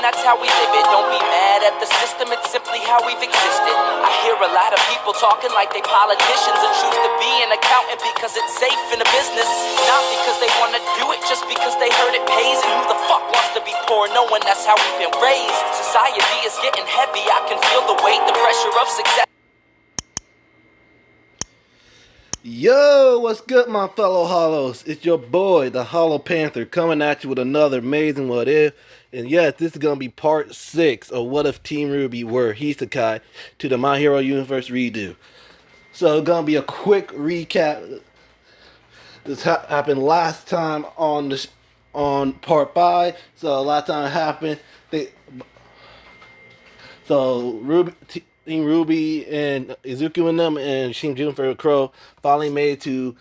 that's how we live it. Don't be mad at the system, it's simply how we've existed. I hear a lot of people talking like they politicians and choose to be an accountant because it's safe in the business. Not because they want to do it, just because they heard it pays. And who the fuck wants to be poor knowing that's how we've been raised? Society is getting heavy, I can feel the weight, the pressure of success. Yo, what's good, my fellow Hollows? It's your boy, the Hollow Panther, coming at you with another amazing What If. And yes, this is going to be part 6 of What If Team Rwby were Isekaied to the My Hero Universe redo. So it's going to be a quick recap. This happened last time on part 5. So last time it happened, Team Rwby and Izuku and them and Team Juniper Crow finally made to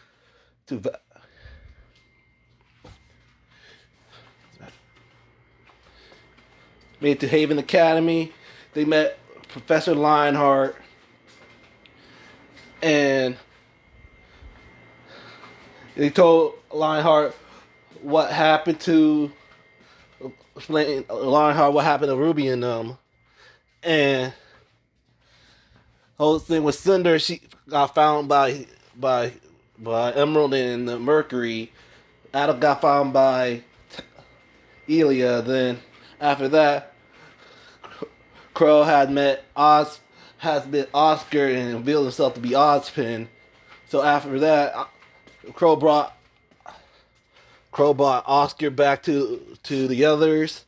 Haven Academy. They met Professor Lionheart and they told Lionheart what happened to Rwby and them. And whole thing with Cinder, she got found by Emerald and Mercury. Adam got found by Elia. Then after that, Crow has met Oscar and revealed himself to be Ozpin. So after that, Crow brought Oscar back to the others,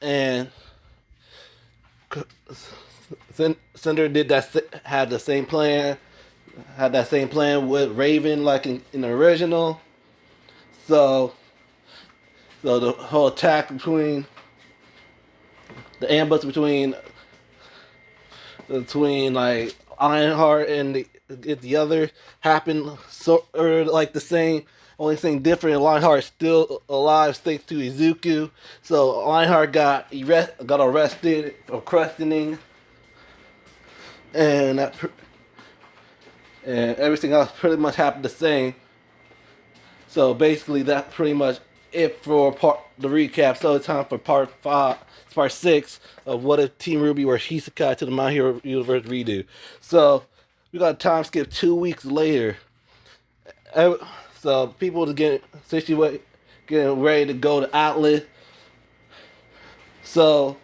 and Cinder had that same plan with Raven like in the original. So the whole attack between the ambush between like Ironheart and the other happened like the same. Only thing different, Lionheart's still alive thanks to Izuku. So Lionheart got arrested for questioning, and everything else pretty much happened the same. So basically, that's pretty much it for the recap. So it's time for part 6 of What If Team Rwby were Isekaied to the My Hero Universe redo. So we got a time skip 2 weeks later. So people are getting ready to go to Atlas. So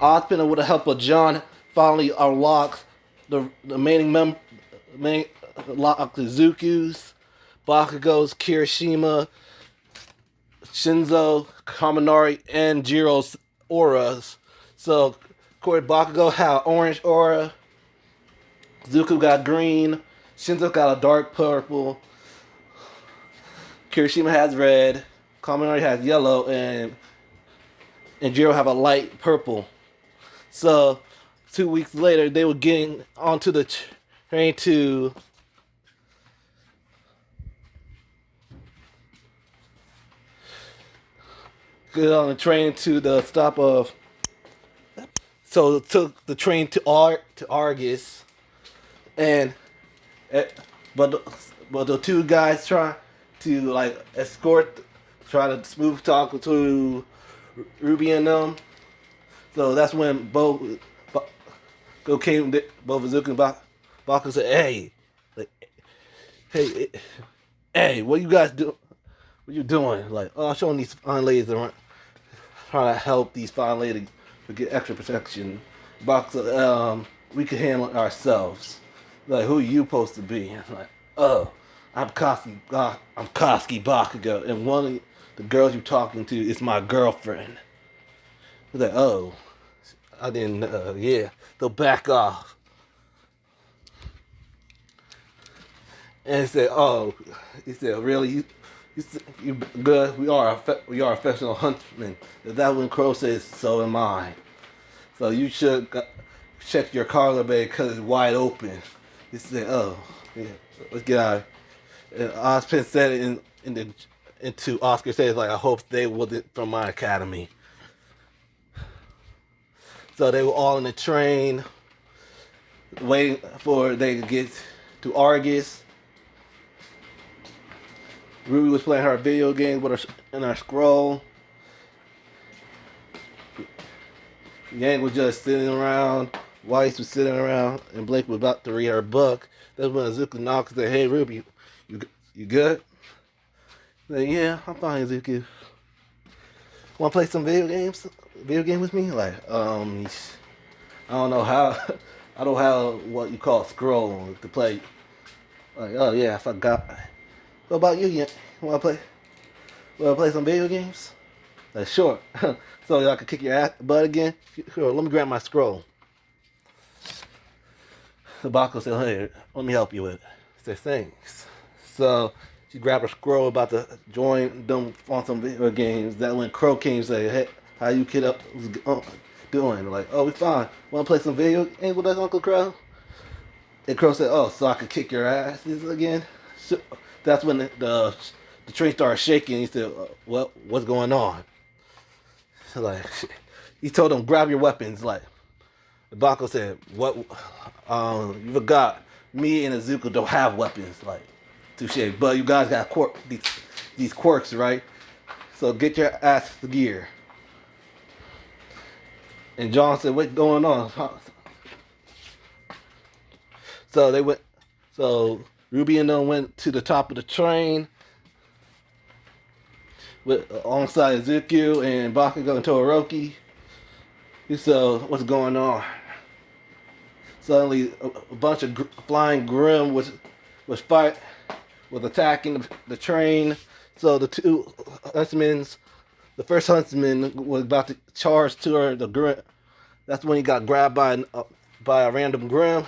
Ozpin, with the help of John, finally unlocks the main Izuku's, Bakugo's, Kirishima, Shinzo, Kaminari, and Jiro's auras. So, of course, Bakugo had orange aura, Izuku got green, Shinzo got a dark purple, Kirishima has red, Kaminari has yellow, and Jiro have a light purple. So 2 weeks later, they were getting onto the train to the stop of. So took the train to Argus, and but the two guys try to like try to smooth talk to Rwby and them. So that's when both Izuku and Baku said, hey, what you guys do? What you doing? Like, oh, I'm showing these fine ladies around, trying to help these fine ladies to get extra protection. Baku said, we can handle it ourselves. Like, who are you supposed to be? And I'm like, oh, I'm Koski Bakugo, and one of the girls you're talking to is my girlfriend. He's like, oh, I didn't know. Yeah, they'll back off. And he said, really? You good? We are professional huntsmen. If that when Crow says, so am I. So you should check your cargo bay because it's wide open. He said, oh, yeah, let's get out. And Ozpin said it into Oscar says, like, I hope they wasn't from my academy. So they were all in the train, waiting for they to get to Argus. Rwby was playing her video game with her in her scroll. Yang was just sitting around. Weiss was sitting around, and Blake was about to read her book. That's when Izuku knocked and said, "Hey, Ruby, you good?" Like, yeah, I'm fine, Izuku. Want to play some video games? Video game with me? Like, I don't know how. I don't have what you call a scroll to play. Like, oh yeah, I forgot. What about you? You want to play? Want to play some video games? Like, sure. So I can kick your butt again? Sure. Let me grab my scroll. The Bako said, "Hey, let me help you with it." I said, "Thanks." So she grabbed her scroll about to join them on some video games. That when Crow came and said, "Hey, how you kid up doing?" Like, "Oh, we fine. Want to play some video games with us, Uncle Crow?" And Crow said, "Oh, so I could kick your asses again?" So that's when the train started shaking. He said, "What's going on?" So like, he told them, "Grab your weapons." Like, the Bako said, "What? You forgot. Me and Izuku don't have weapons." Like, touche. But you guys got these quirks, right? So get your ass to gear. And John said, "What's going on?" So they went. So Ruby and them went to the top of the train with alongside Izuku and Bakugo and Todoroki. So what's going on? Suddenly, a bunch of flying Grim was attacking the train. So the two huntsmen, the first huntsman was about to charge toward the Grim. That's when he got grabbed by a random Grim.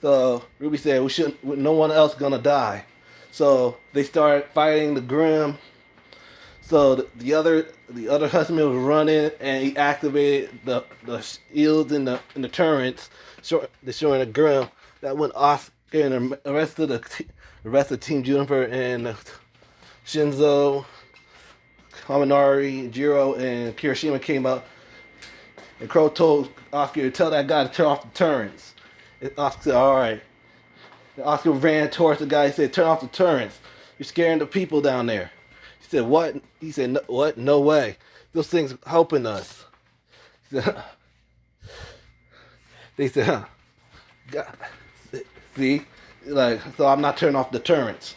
So Ruby said, "We shouldn't. No one else gonna die." So they started fighting the Grim. So the other huntsman was running, and he activated the shields in the turrets, showing the Grim. That went off, and the rest of Team Juniper and Shinzo, Kaminari, Jiro, and Kirishima came up. And Crow told Oscar to tell that guy to turn off the turrets. And Oscar said, "All right." And Oscar ran towards the guy. He said, "Turn off the turrets. You're scaring the people down there." He said, "What?" He said, "No, what? No way. Those things helping us." He said, they said, "Huh? God, see, like, so I'm not turning off the turrets."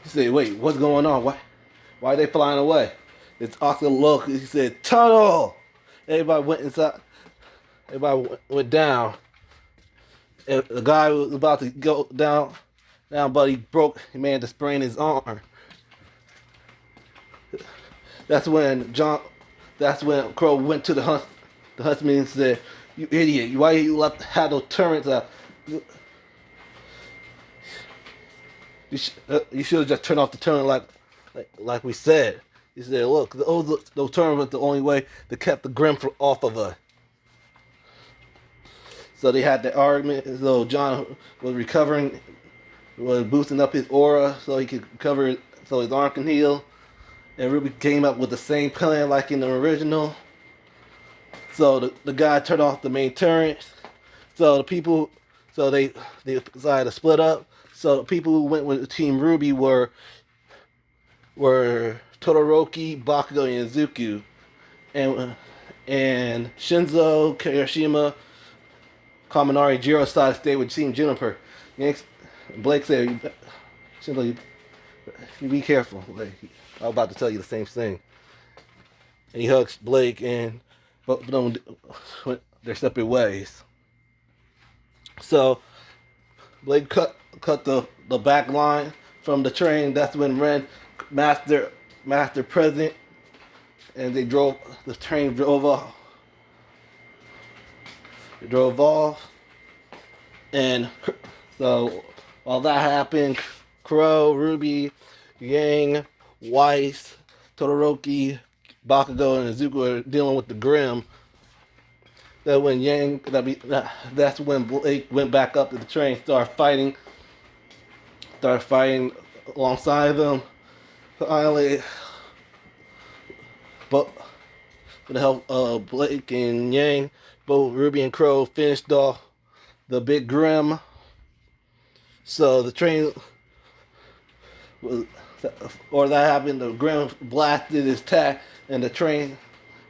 He said, "Wait, what's going on? Why are they flying away?" It's Oscar look. He said, "Tunnel." Everybody went inside. Everybody went down. And the guy was about to go down, but he managed to sprain his arm. That's when Crow went to the huntsman and said, "You idiot! Why you had those turrets up? You should have just turned off the turret like we said." He said, "Look, those turrets was the only way to keep the Grim off of us." So they had the argument. So John was boosting up his aura so he could recover it, so his arm can heal. And Ruby came up with the same plan like in the original. So the guy turned off the main turret. So the people, so they decided to split up. So the people who went with Team Rwby were Todoroki, Bakugo, and Izuku, and Shinzo, Kirishima, Kaminari, Jiro decided to stay with Team Juniper. Blake said, "Shinzo, you be careful." Like, I was about to tell you the same thing. And he hugs Blake, and both of them went their separate ways. So Blake cut the back line from the train. That's when Ren master present, and the train drove off. They drove off, and so while that happened, Crow, Rwby, Yang, Weiss, Todoroki, Bakugo, and Izuku are dealing with the Grim. That's when Blake went back up to the train, started fighting alongside them. Finally, but with the help of Blake and Yang, both Rwby and Crow finished off the big Grim. So the train that happened. The Grim blasted his tack, and the train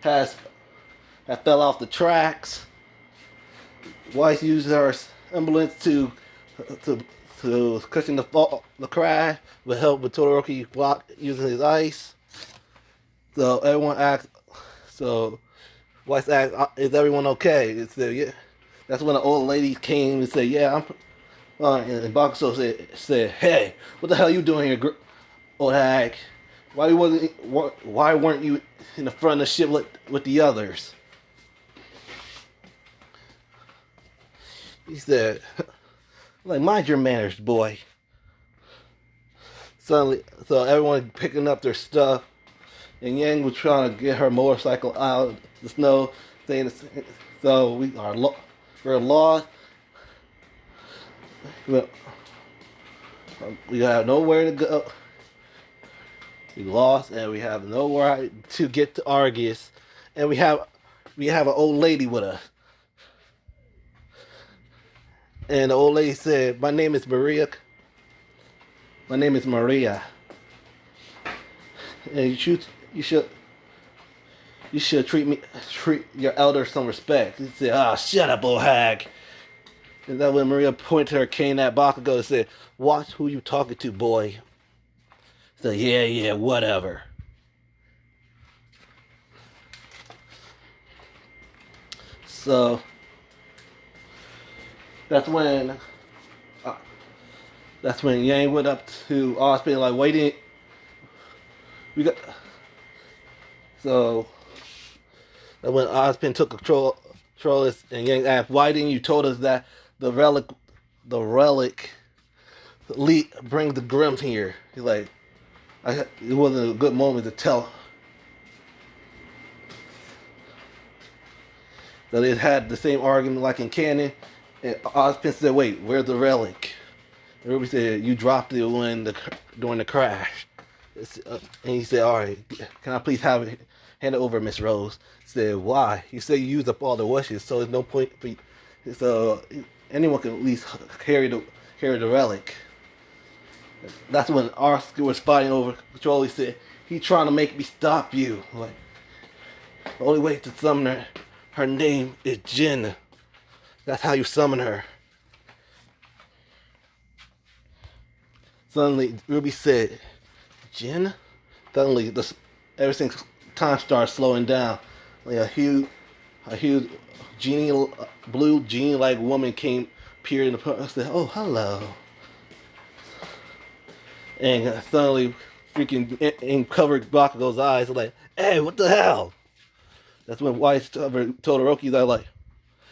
had fell off the tracks. Weiss used her ambulance to cushion the crash with help with Todoroki using his ice. So everyone asked. So Weiss asked, "Is everyone okay?" It said, "Yeah." That's when the old lady came and said, "Yeah, I'm." And Bakugo said, "Hey, what the hell are you doing here, old hag? Why weren't you in the front of the ship with the others?" He said, "Like, mind your manners, boy." Suddenly, so everyone picking up their stuff, and Yang was trying to get her motorcycle out of the snow, saying, "So we're lost. We have nowhere to go. We lost, and we have nowhere to get to Argus, and we have an old lady with us." And the old lady said, My name is Maria. And you should treat your elders some respect." He said, "Ah, shut up, old hag." And then when Maria pointed her cane at Bakugo and said, "Watch who you talking to, boy." He said, yeah, whatever." So that's when Yang went up to Osprey like, "Waiting, we got." So that when Ozpin took control, and Yang asked, "Why didn't you told us that the relic bring the Grims here?" He's like, "It wasn't a good moment to tell." So they had the same argument like in canon, and Ozpin said, "Wait, where's the relic?" And Rwby said, "You dropped it during the crash." And he said, "All right, can I please have it handed over, Miss Rose?" He said, "Why?" He said, "You used up all the wishes, so there's no point for you. So anyone can at least carry the relic." That's when Asuka was fighting over control. He said, "He trying to make me stop you. Like, the only way to summon her name is Jin. That's how you summon her." Suddenly, Rwby said, "Jin?" Suddenly, everything time started slowing down. Like a huge blue genie-like woman appeared in the front. I said, "Oh, hello." And suddenly, freaking covered Bakugo's eyes. Like, "Hey, what the hell?" That's when Weiss covered Todoroki's eye. Like,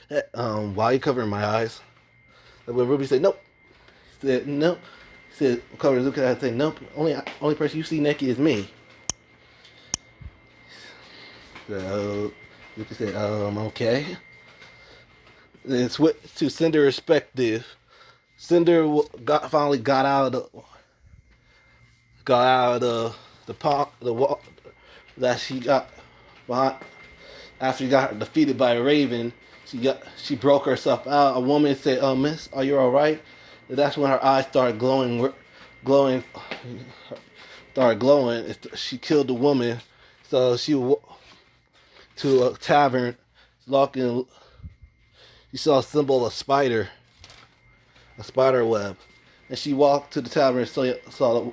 "Hey, why are you covering my eyes?" And when Rwby said, "Nope," he said, "Nope." He said, cover Zuka. I said, "Nope. Only person you see naked is me." So Zuka said, okay." Then switch to Cinder's perspective. Cinder finally got out of the wall that she got behind after she got defeated by a Raven. She broke herself out. A woman said, "Miss, are you all right?" And that's when her eyes started glowing. She killed the woman, so she went to a tavern, locking. She saw a symbol of a spider web, and she walked to the tavern and saw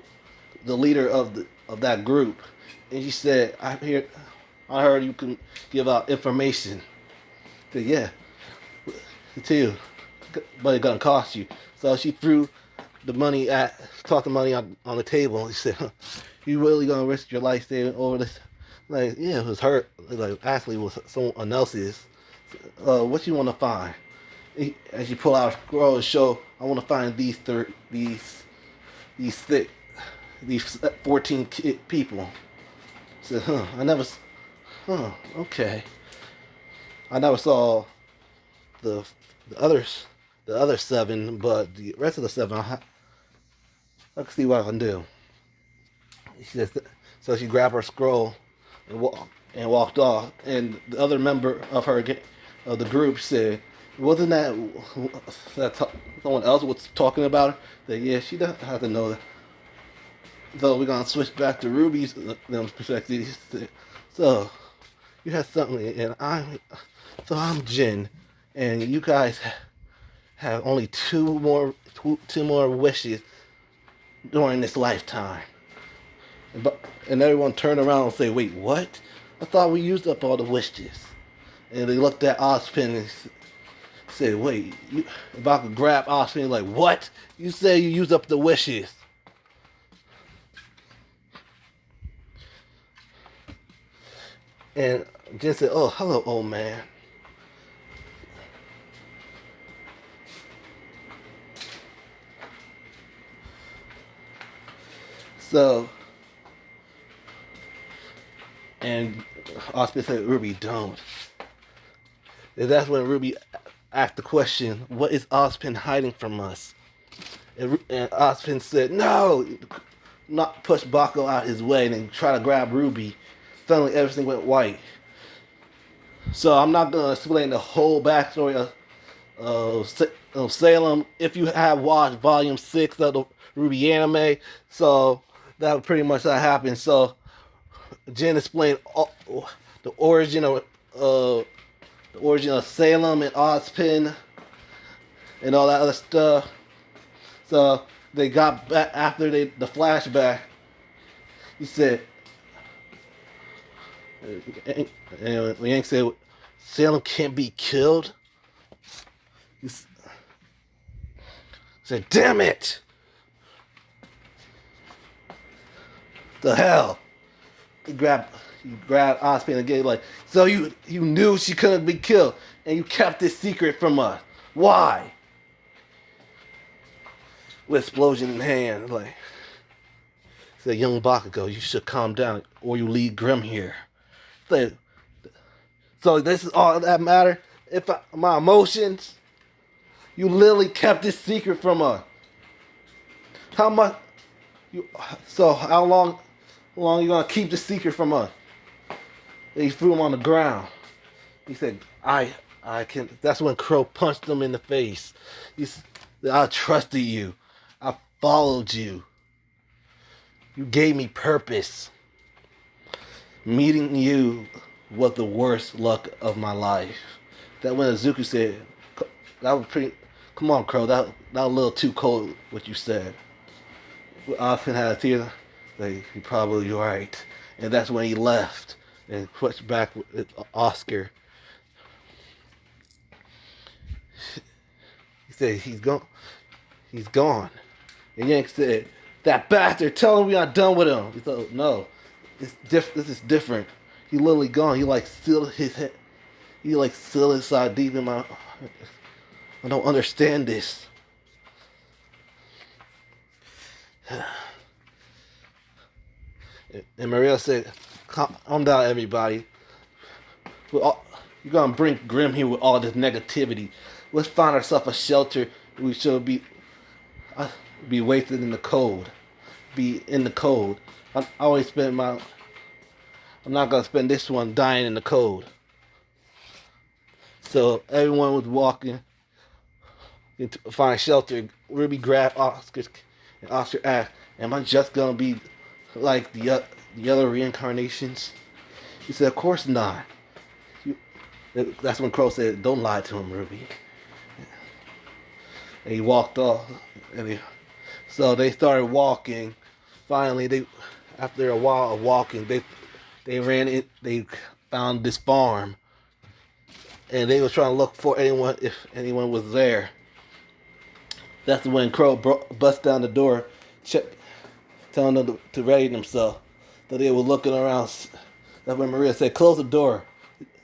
the leader of that group, and she said, I heard you can give out information." I said, "Yeah, too, but it's gonna cost you." So she threw tossed the money on the table. He said, "You really gonna risk your life staying over this?" Like, "Yeah, it was her. Like, actually, it was someone else's. What you want to find?" And she pulled out a scroll and show, "I want to find these 14 people." I said, okay. I never saw the other 7, but the rest of the 7, I can see what I can do." So she grabbed her scroll and walked off. And the other member of the group said, "Wasn't that someone else was talking about her?" That, "Yeah, she doesn't have to know that." So we're gonna switch back to Ruby's perspective. So you had something, and I'm Jin, and you guys have only two more wishes during this lifetime. And everyone turned around and say, wait, what? I thought we used up all the wishes. And they looked at Ozpin and said, wait, you about to grab Ozpin, like, what? You say you used up the wishes. And Jin said, oh, hello, old man. So, and Ozpin said, Rwby, don't. And that's when Rwby asked the question, what is Ozpin hiding from us? And Ozpin said, no! Not push Bako out his way and then try to grab Rwby. Suddenly everything went white. So I'm not going to explain the whole backstory of Salem. If you have watched Volume 6 of the Rwby anime, so that was pretty much that happened. So Jin explained the origin of Salem and Ozpin and all that other stuff. So they got back after the flashback. He said, and Yang said, Salem can't be killed. He said, damn it! The hell! He grabbed Ozpin again, like, so you knew she couldn't be killed, and you kept this secret from us. Why? With explosion in hand, like, said, young Bakugo, you should calm down, or you leave Grim here. So this is all that matter. My emotions, you literally kept this secret from us. How much? So how long you gonna keep the secret from us? And he threw him on the ground. He said, I can. That's when Crow punched him in the face. He said, I trusted you. I followed you. You gave me purpose. Meeting you was the worst luck of my life. That when Izuku said, that was pretty, come on, Crow, that was a little too cold what you said. Austin had a tear, like, you're probably right. And that's when he left and pushed back with Oscar. He said, he's gone. He's gone. And Yank said, that bastard, tell him we're not done with him. He thought, no, this is different. He literally gone. He like sealed his head. He like sealed inside deep in my. I don't understand this. And Maria said, calm down, everybody. You're gonna bring Grim here with all this negativity. Let's find ourselves a shelter. We should be wasted in the cold. Be in the cold. I always spend my. I'm not gonna spend this one dying in the cold. So everyone was walking to find shelter. Rwby grabbed Oscar, and Oscar asked, "Am I just gonna be like the other reincarnations?" He said, "Of course not." That's when Crow said, "Don't lie to him, Rwby." And he walked off. So they started walking. Finally, after a while of walking, they ran it. They found this farm, and they were trying to look for anyone if anyone was there. That's when Crow bust down the door, telling them to ready themselves. So they were looking around. That's when Maria said, "Close the door.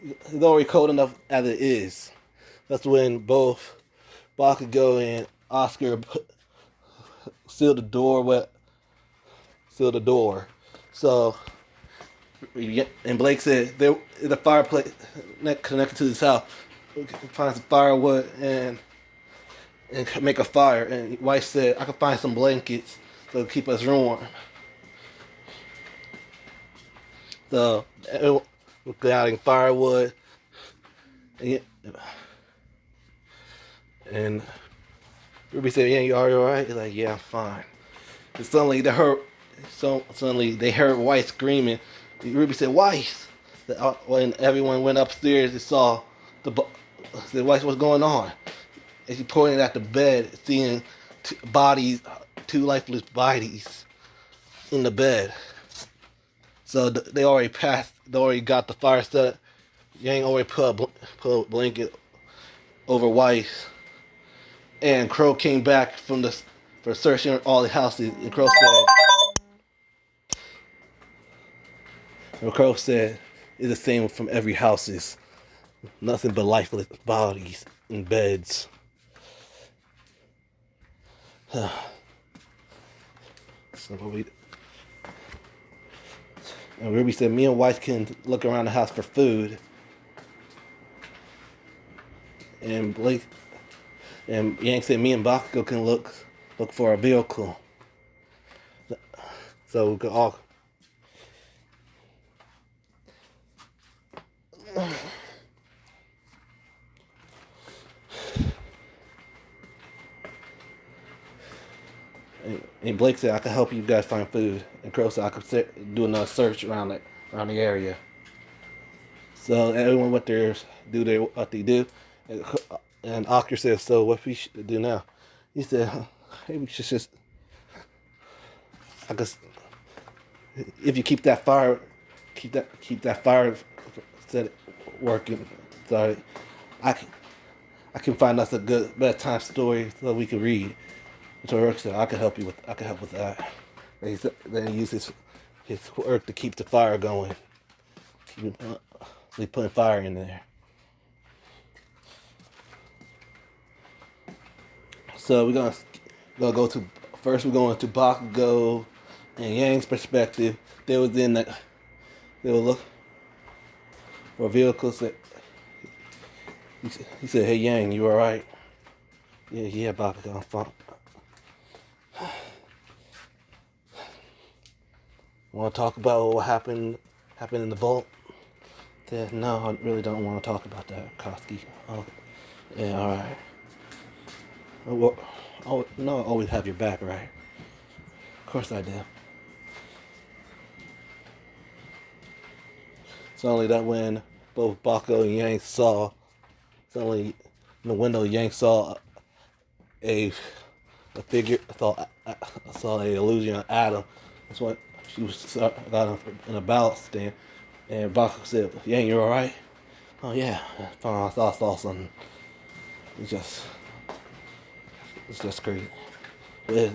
It's already cold enough as it is." That's when both Bakugo and Oscar sealed the door. So, and Blake said, "There is a fireplace connected to this house. We can find some firewood and make a fire." And White said, "I can find some blankets to keep us warm." So we're gathering firewood, and Rwby said, "Yeah, you are alright?" He's like, "Yeah, I'm fine." And suddenly they heard White screaming. Rwby said, "White, When everyone went upstairs, they saw the wife, what's going on? And she pointed at the bed, seeing two lifeless bodies in the bed. So they already passed. They already got the fire set. Yang already put a blanket over Weiss. And Crow came back for searching all the houses. And Crow said, it's the same from every houses. Nothing but lifeless bodies in beds. So and Rwby said, me and Weiss can look around the house for food. And Yang said, me and Bakugo can look for a vehicle. So we could all. And Blake said, I could help you guys find food. And Crow said, I could do another search around the area. So everyone went there, what they do. And Oscar said, so what we should do now? He said, hey, we should just, I guess, if you keep that fire set working, so I can find us a good bedtime story so we can read. So Rick said, I can help with that. And then he used his work to keep the fire going. So he putting fire in there. So we're gonna go to first. We're going to Bakugo and Yang's perspective. They were look for vehicles. He said, "Hey Yang, you all right?" Yeah, Bakugo, I'm fine. Want to talk about what happened in the vault? No, I really don't want to talk about that, Koski. Oh, yeah, all right. Oh, no, I always have your back, right? Of course I do. Suddenly that when both Bakugo and Yang saw, suddenly in the window, Yang saw a figure, saw a illusion of Adam. That's what she got in a balance stand. And Bakugo said, Yang, you alright? Oh yeah, fine, I saw something. It's just crazy. But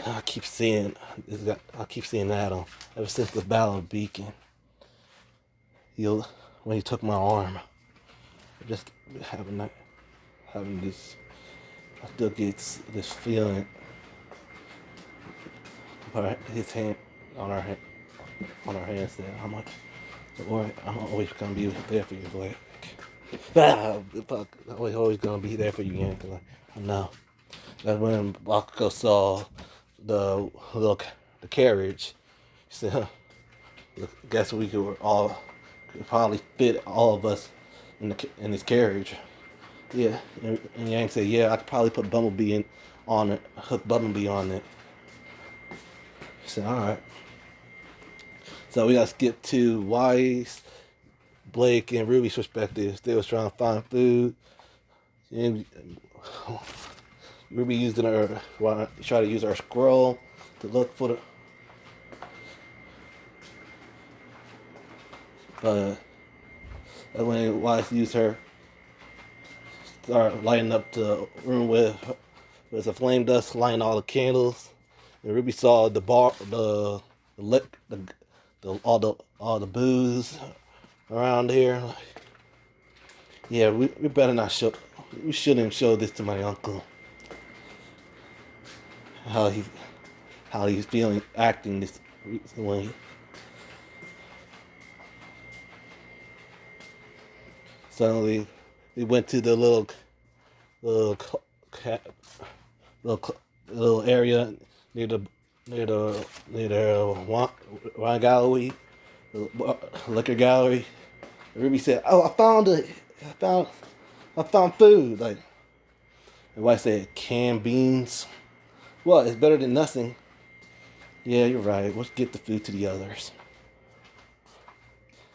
I keep seeing Adam ever since the Battle of Beacon. When he took my arm, I just having this. I still get this feeling. His hand on our hand said, "How much? I'm always gonna be there for you, Blake. Fuck, I'm always gonna be there for you, Yank. I know." That's when Bakugo saw the carriage. He said, huh, "Guess we could probably fit all of us in this carriage." Yeah, and Yang said, "Yeah, I could probably put Bumblebee on it, hook Bumblebee on it." He said, "All right." So we got to skip to Weiss, Blake, and Rwby's perspectives. They was trying to find food. And Rwby try to use our scroll to look for the. But when Weiss used her, start lighting up the room with a flame dust, lighting all the candles. And Rwby saw the bar, all the booze around here. Yeah, we better not show. We shouldn't show this to my uncle. How he's feeling, acting this way. Suddenly, we went to the little area near the wine gallery, the liquor gallery. Rwby said, "Oh, I found it. I found food." Like, and White said, "Canned beans. Well, it's better than nothing." Yeah, you're right. Let's get the food to the others.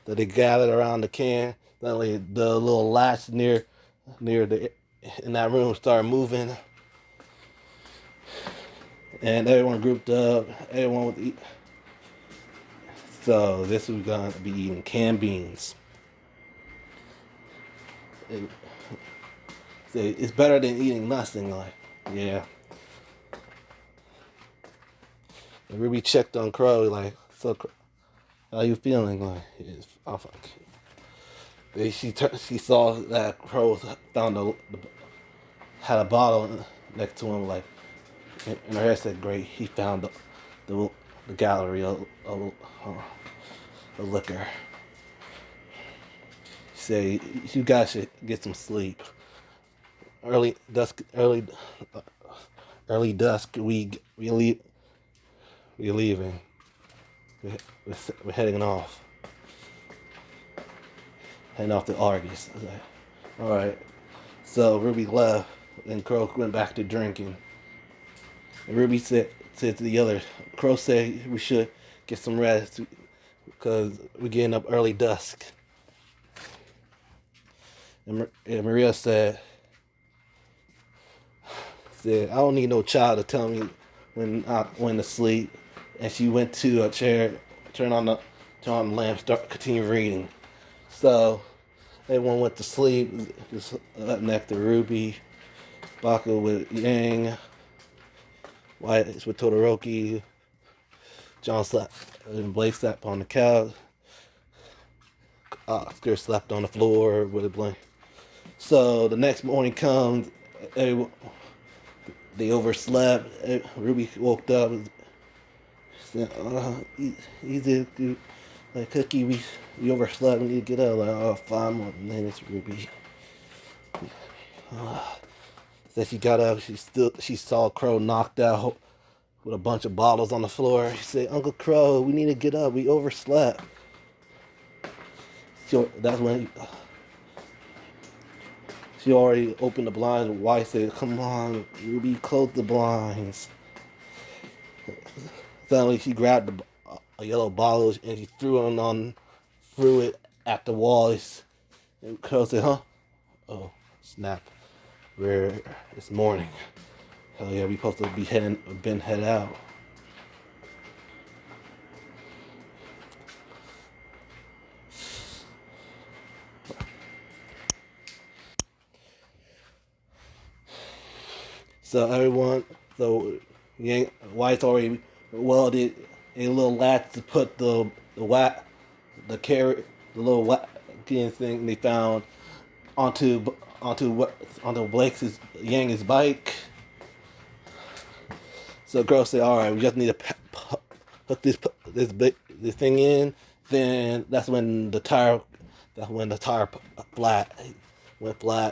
that they gathered around the can. Suddenly, the little latch near the in that room started moving, and everyone grouped up. Everyone was eat. So this was gonna be eating canned beans. It's better than eating nothing. Like, yeah. And Rwby checked on Crow like, so how you feeling? Like, oh fuck. She saw that Crow found had a bottle next to him. Like, and her head said, "Great, he found the, the gallery of liquor." She said, "You guys should get some sleep. Early dusk, early dusk. We leave. We're leaving. We're heading off." Heading off to Argus. I was like, all right. So Rwby left, and Crow went back to drinking. And Rwby said to the others, Crow said we should get some rest because we're getting up early dusk. And Maria said, I don't need no child to tell me when to sleep. And she went to a chair, turned on the lamp, continue reading. So everyone went to sleep. Just up next to Rwby, Baka with Yang, White with Todoroki, John slept, and Blake slept on the couch. Oscar slept on the floor with a blanket. So the next morning comes, they overslept. Rwby woke up. Said, easy, like Cookie, we overslept. We need to get up. Like, oh, 5 more minutes, Rwby. Then she got up. She saw Crow knocked out with a bunch of bottles on the floor. She said, "Uncle Crow, we need to get up. We overslept." That's when she already opened the blinds. White said, "Come on, Rwby, close the blinds." Suddenly, she grabbed a yellow bottle and she threw it at the walls. And Crow said, "Huh? Oh, snap! It's morning. Hell yeah, we supposed to be head out." So White's already welded a little latch to put the little thing they found onto Blake's Yang's bike. So girl said, "All right, we just need to hook this thing in." Then that's when the tire went flat,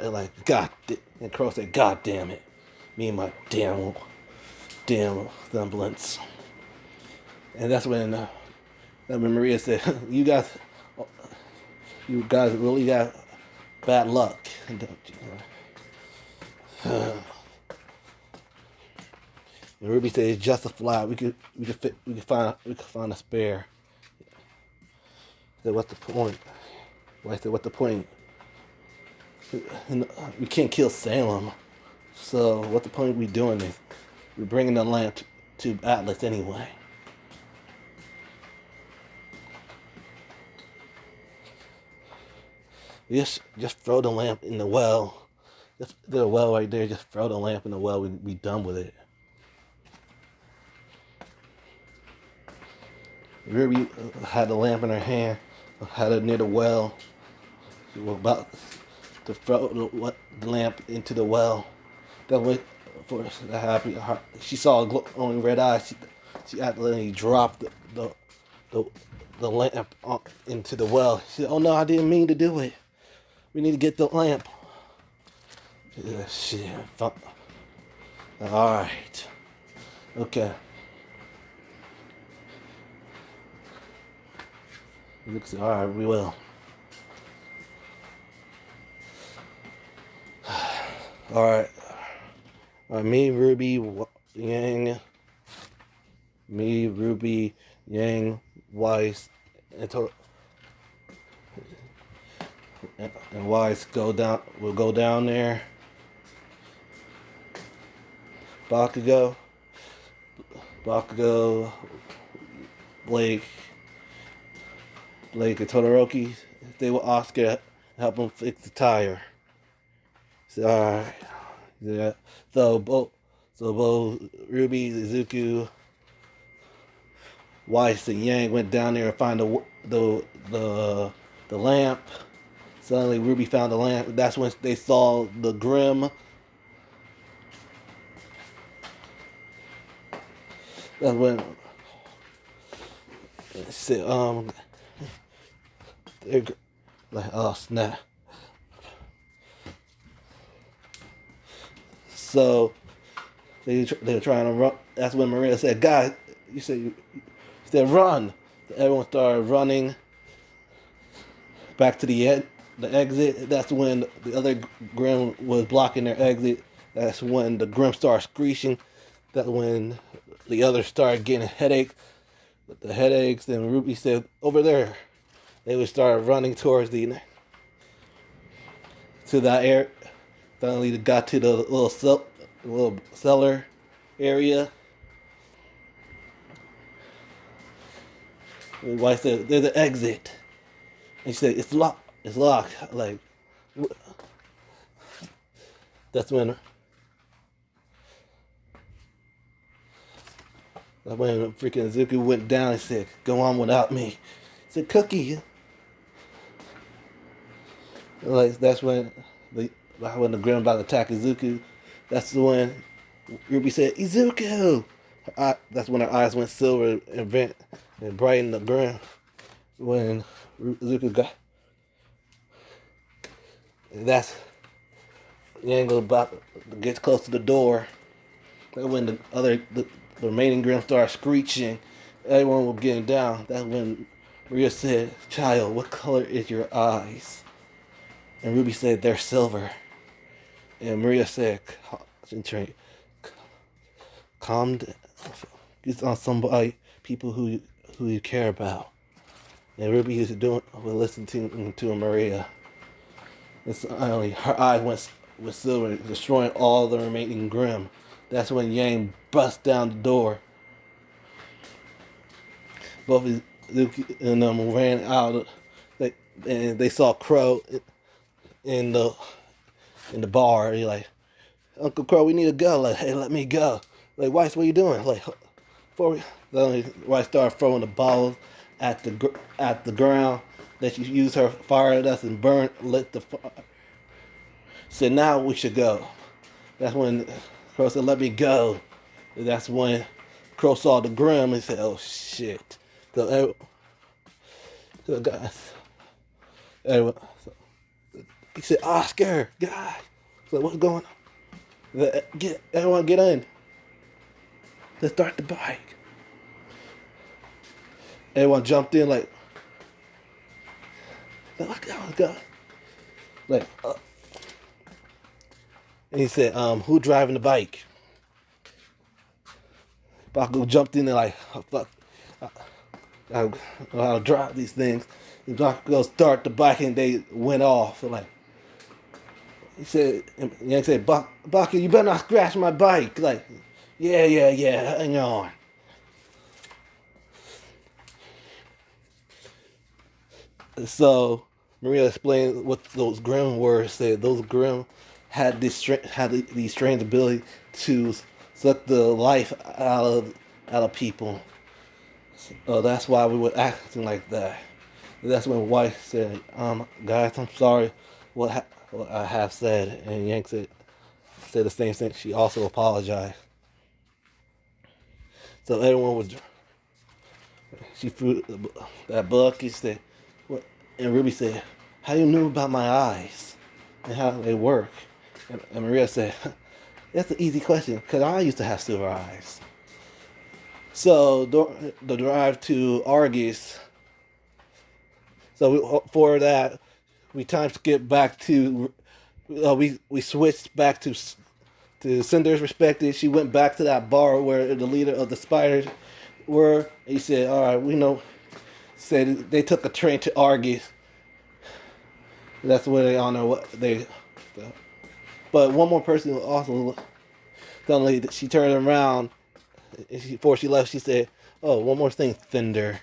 and like and Crow said, "God damn it, me and my damn semblance." And that's when Maria said, you guys really got bad luck." And Rwby said, "It's just a flat. We could find a spare." I said, "What's the point?" Well, I said, "What's the point? We can't kill Salem. So what's the point of we doing this? We're bringing the lamp to Atlas anyway." Just throw the lamp in the well. Just there's a well right there. Just throw the lamp in the well. We done with it. Rwby had the lamp in her hand, had it near the well. She was about to throw the lamp into the well. That way, for the happy heart, she saw a glowing red eye. She accidentally dropped the lamp into the well. She said, "Oh no, I didn't mean to do it. We need to get the lamp." Yeah, shit. All right. Okay. All right, we will. All right. Me, Rwby, Yang, Weiss, and and Wise will go down there. Bakugo, Blake, and Todoroki, they will Oscar help him fix the tire. So, alright. Yeah. So Rwby, Izuku, Weiss, and Yang went down there to find the lamp. Suddenly, Rwby found the lamp. That's when they saw the Grim. That's when she said, they're like, oh snap. So they were trying to run. That's when Maria said, "Guys, you said run." Everyone started running back to the exit. That's when the other Grim was blocking their exit. That's when the Grim started screeching. That's when the others started getting headaches. The headaches, then Rwby said, "Over there." They would start running towards to that area. Finally, they got to the little cellar area. And wife said, "There's an exit." And she said, "It's locked. It's locked." Like, that's when freaking Zuko went down and said, "Go on without me." He said, "Cookie." Like, that's when the Grim about to attack Izuku. That's when Rwby said, "Izuku!" That's when her eyes went silver and brightened the Grim. When Izuku got... That's the angle about to get close to the door. That's when the remaining Grim started screeching. Everyone was getting down. That's when Maria said, "Child, what color is your eyes?" And Rwby said, "They're silver." And Maria said, "Concentrate. Calm down. It's on somebody, people who you care about." And Rwby was listening to Maria. And suddenly her eyes went silver, destroying all the remaining Grim. That's when Yang bust down the door. Both Zuki and them ran out. And they saw Crow in the bar. He's like, "Uncle Crow, we need to go." Like, "Hey, let me go." Like, "Weiss, what are you doing?" Like, Weiss started throwing the balls at the ground. That she used her fire dust and lit the fire. Said, "Now we should go." That's when Crow said, "Let me go." And that's when Crow saw the Grim and said, "Oh shit." So guys, everyone, he said, "Oscar, guys." So what's going on? Everyone get in. Let's start the bike. Everyone jumped in like, "Let's go." Like, and he said, "Who driving the bike?" Baku jumped in there like, "Oh, fuck. I know how to drive these things." And Baku start the bike and they went off. So like, he said, Yang said, "Baku, you better not scratch my bike." Like, yeah, hang on. So Maria explained what those Grim were. Said those Grim had these strange ability to suck the life out of people. So that's why we were acting like that. And that's when White said, "Guys, I'm sorry what I have said." And Yang said the same thing. She also apologized. So everyone was. She threw that book. He said, "What?" And Rwby said, "How you knew about my eyes and how they work?" And Maria said, "That's an easy question, because I used to have silver eyes." So the drive to Argus. So for that, we time skip back to. We switched back to Cinder's perspective. She went back to that bar where the leader of the spiders were. He said, "All right, we know." Said they took a train to Argus. That's where they honor what they. But one more person also, suddenly she turned around. Before she left, she said, "Oh, one more thing, Thunder.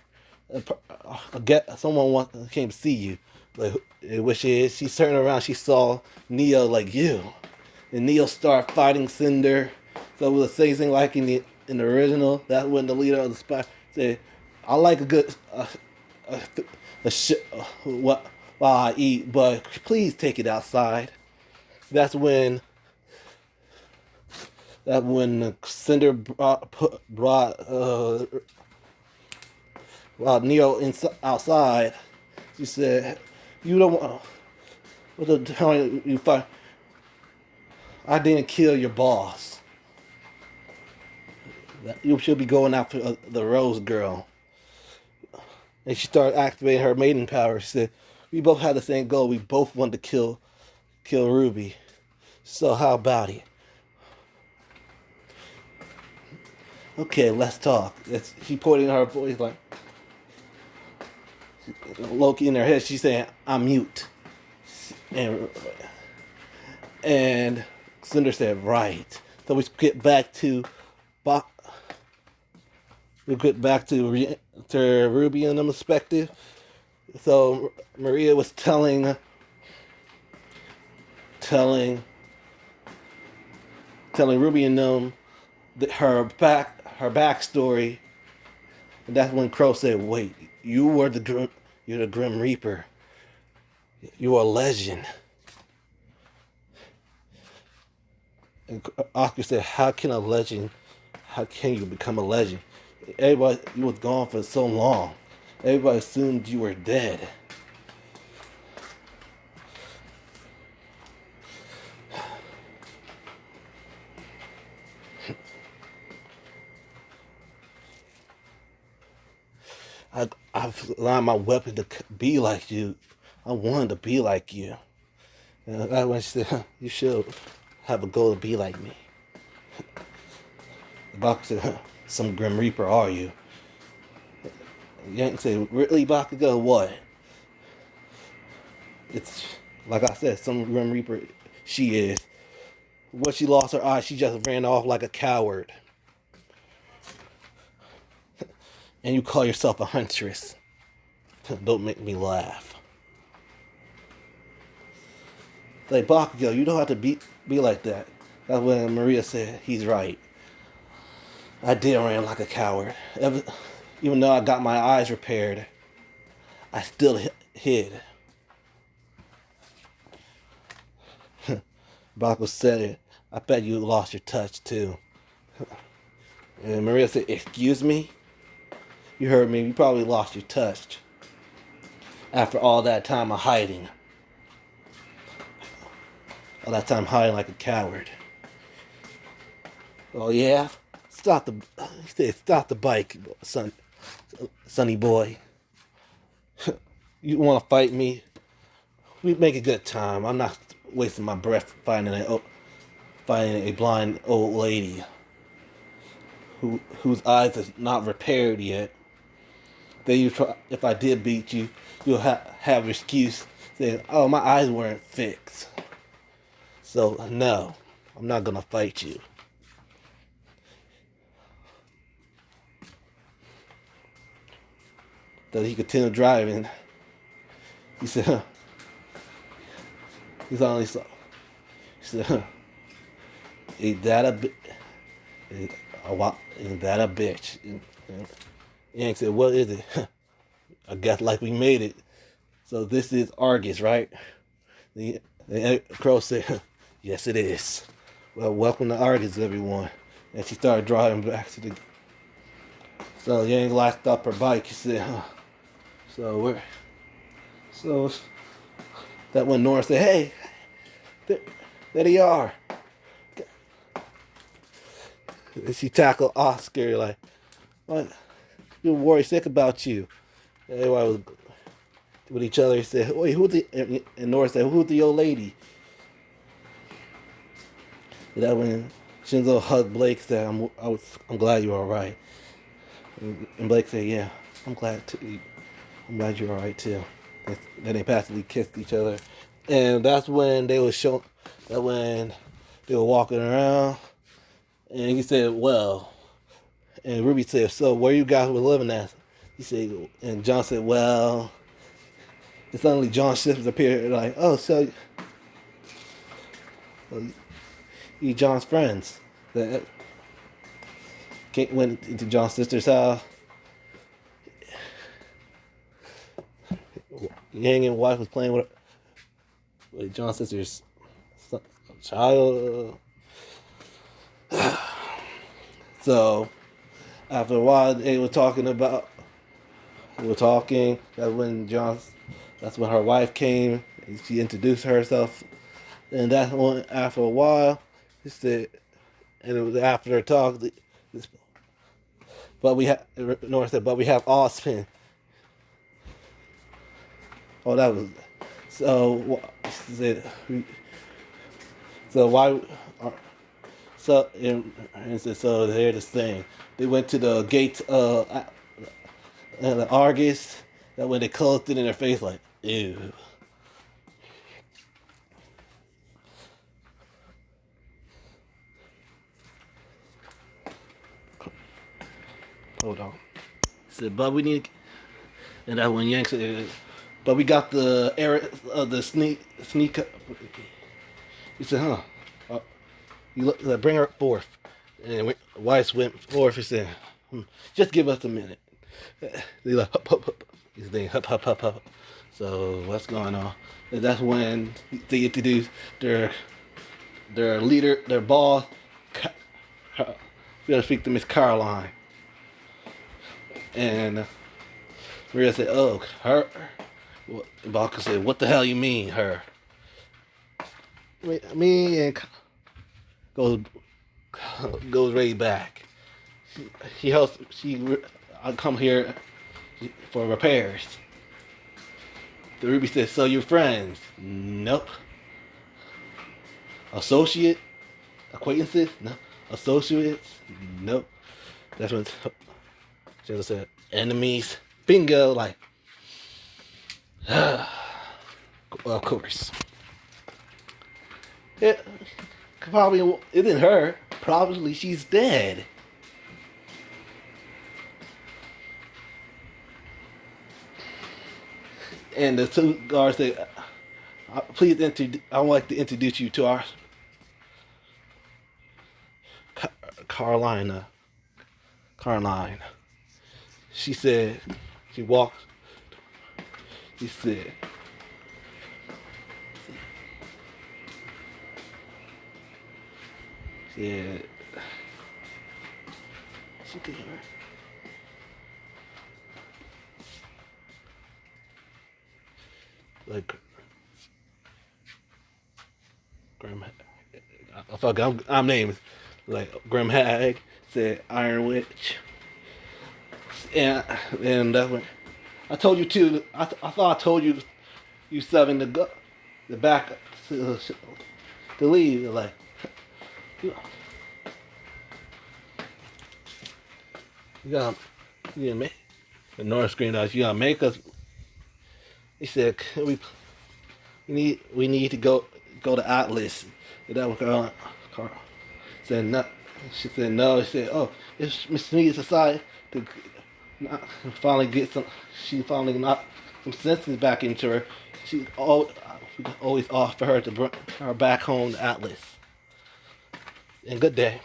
Someone came to see you. Like, which is, she turned around, she saw Neo like you, and Neo started fighting Cinder. So it was the same thing like in the original. That's when the leader of the spy said, "I like a good what while I eat, but please take it outside." That's when Cinder brought Neo outside. She said, "You don't want what the hell you find? I didn't kill your boss. You should be going after the Rose Girl." And she started activating her maiden power. She said, "We both had the same goal. We both wanted to kill Rwby. So how about it? Okay, let's talk." She pointing her voice like Loki in her head. She's saying, "I'm mute." And Cinder said, "Right." So we get back to Rwby and them perspective. So Maria was telling Rwby and them her backstory, and that's when Crow said, "Wait, you're the Grim Reaper. You're a legend." And Oscar said, How can you become a legend? Everybody, you was gone for so long. Everybody assumed you were dead." I've allowed my weapon to be like you. I wanted to be like you. And I went, she said, "You should have a goal to be like me." The boxer said, "Some Grim Reaper are you?" Yank said, "Really, Bakugo? What?" It's like I said, some Grim Reaper she is. When she lost her eye, she just ran off like a coward. And you call yourself a huntress. Don't make me laugh. Like, Bakugo, you don't have to be like that. That's when Maria said, "He's right. I did run like a coward. Even though I got my eyes repaired, I still hid." Bakugo said, "I bet you lost your touch too." And Maria said, "Excuse me? You heard me. You probably lost your touch after all that time of hiding. All that time hiding like a coward." "Oh yeah? He said, stop the bike, sonny boy. You want to fight me? We make a good time. I'm not wasting my breath fighting a blind old lady whose eyes is not repaired yet. Then if I did beat you, you'll have an excuse saying, 'Oh, my eyes weren't fixed.' So no, I'm not gonna fight you." So he continued driving. He said, he's only saw. He said, "Ain't that a ain't that a bitch?" And Yank said, "What is it?" "I guess like we made it. So this is Argus, right?" The Crow said, "Yes, it is. Well, welcome to Argus, everyone." And she started driving back to the. So Yang locked up her bike. He said, "So we're so." That when Nora said, "Hey, there they are." And she tackled Oscar like, "What? You're worried sick about you." And everybody was with each other. He said, "Wait, who's the?" And Nora said, "Who's the old lady?" And that when Shinzo hugged Blake, said, I'm glad you're all right." And Blake said, "Yeah, I'm glad too. I'm glad you're all right too." Then they passively kissed each other, and that's when they were show. That when they were walking around, and he said, "Well," and Rwby said, "So where you guys were living at?" He said, and John said, "Well." And suddenly John Ships appeared, like, "Oh, so you John's friends that went into John's sister's house." Yang and wife was playing with John's sister's child. So after a while, they were talking. That's when her wife came. And she introduced herself, and that's when after a while, he said, and it was after their talk. But we have Nora said, but we have Austin. Oh, that was so. So why? And so here's this thing. They went to the gates and the Argus. That when they closed it in their face, like ew. Hold on. He said, but we need, and that when Yank said, but we got the air of the sneak. He said, huh? You look, bring her forth. And Weiss went forth. He said, just give us a minute. They like hup hup hup. He's saying hup hup hup hup. So what's going on? And that's when they introduced their leader, their boss. We gotta speak to Miss Caroline. And Maria said, "Oh, her." Balka said, "What the hell you mean, her?" Me and goes way back. She helps. I come here for repairs. The Rwby says, "So you're friends?" Nope. Associate? Acquaintances? No. Associates? Nope. That's what she said. Enemies? Bingo! Like, well, of course. It probably isn't her. Probably she's dead. And the two guards say, "Please, I would like to introduce you to our Caroline." She said, she walked. She said, she did her. Like, I'm named like Grim Hag said Iron Witch, and that's when I told you too. I thought I told you seven to go, the back to leave. Like, you gotta make the North screen out. You gotta make us. He said, we need to go to Atlas. And that was Carl said no. She said no. He said, oh, it's Miss Sneed's decided to finally get some. She finally knocked some senses back into her. We always offer her to bring her back home to Atlas. And good day.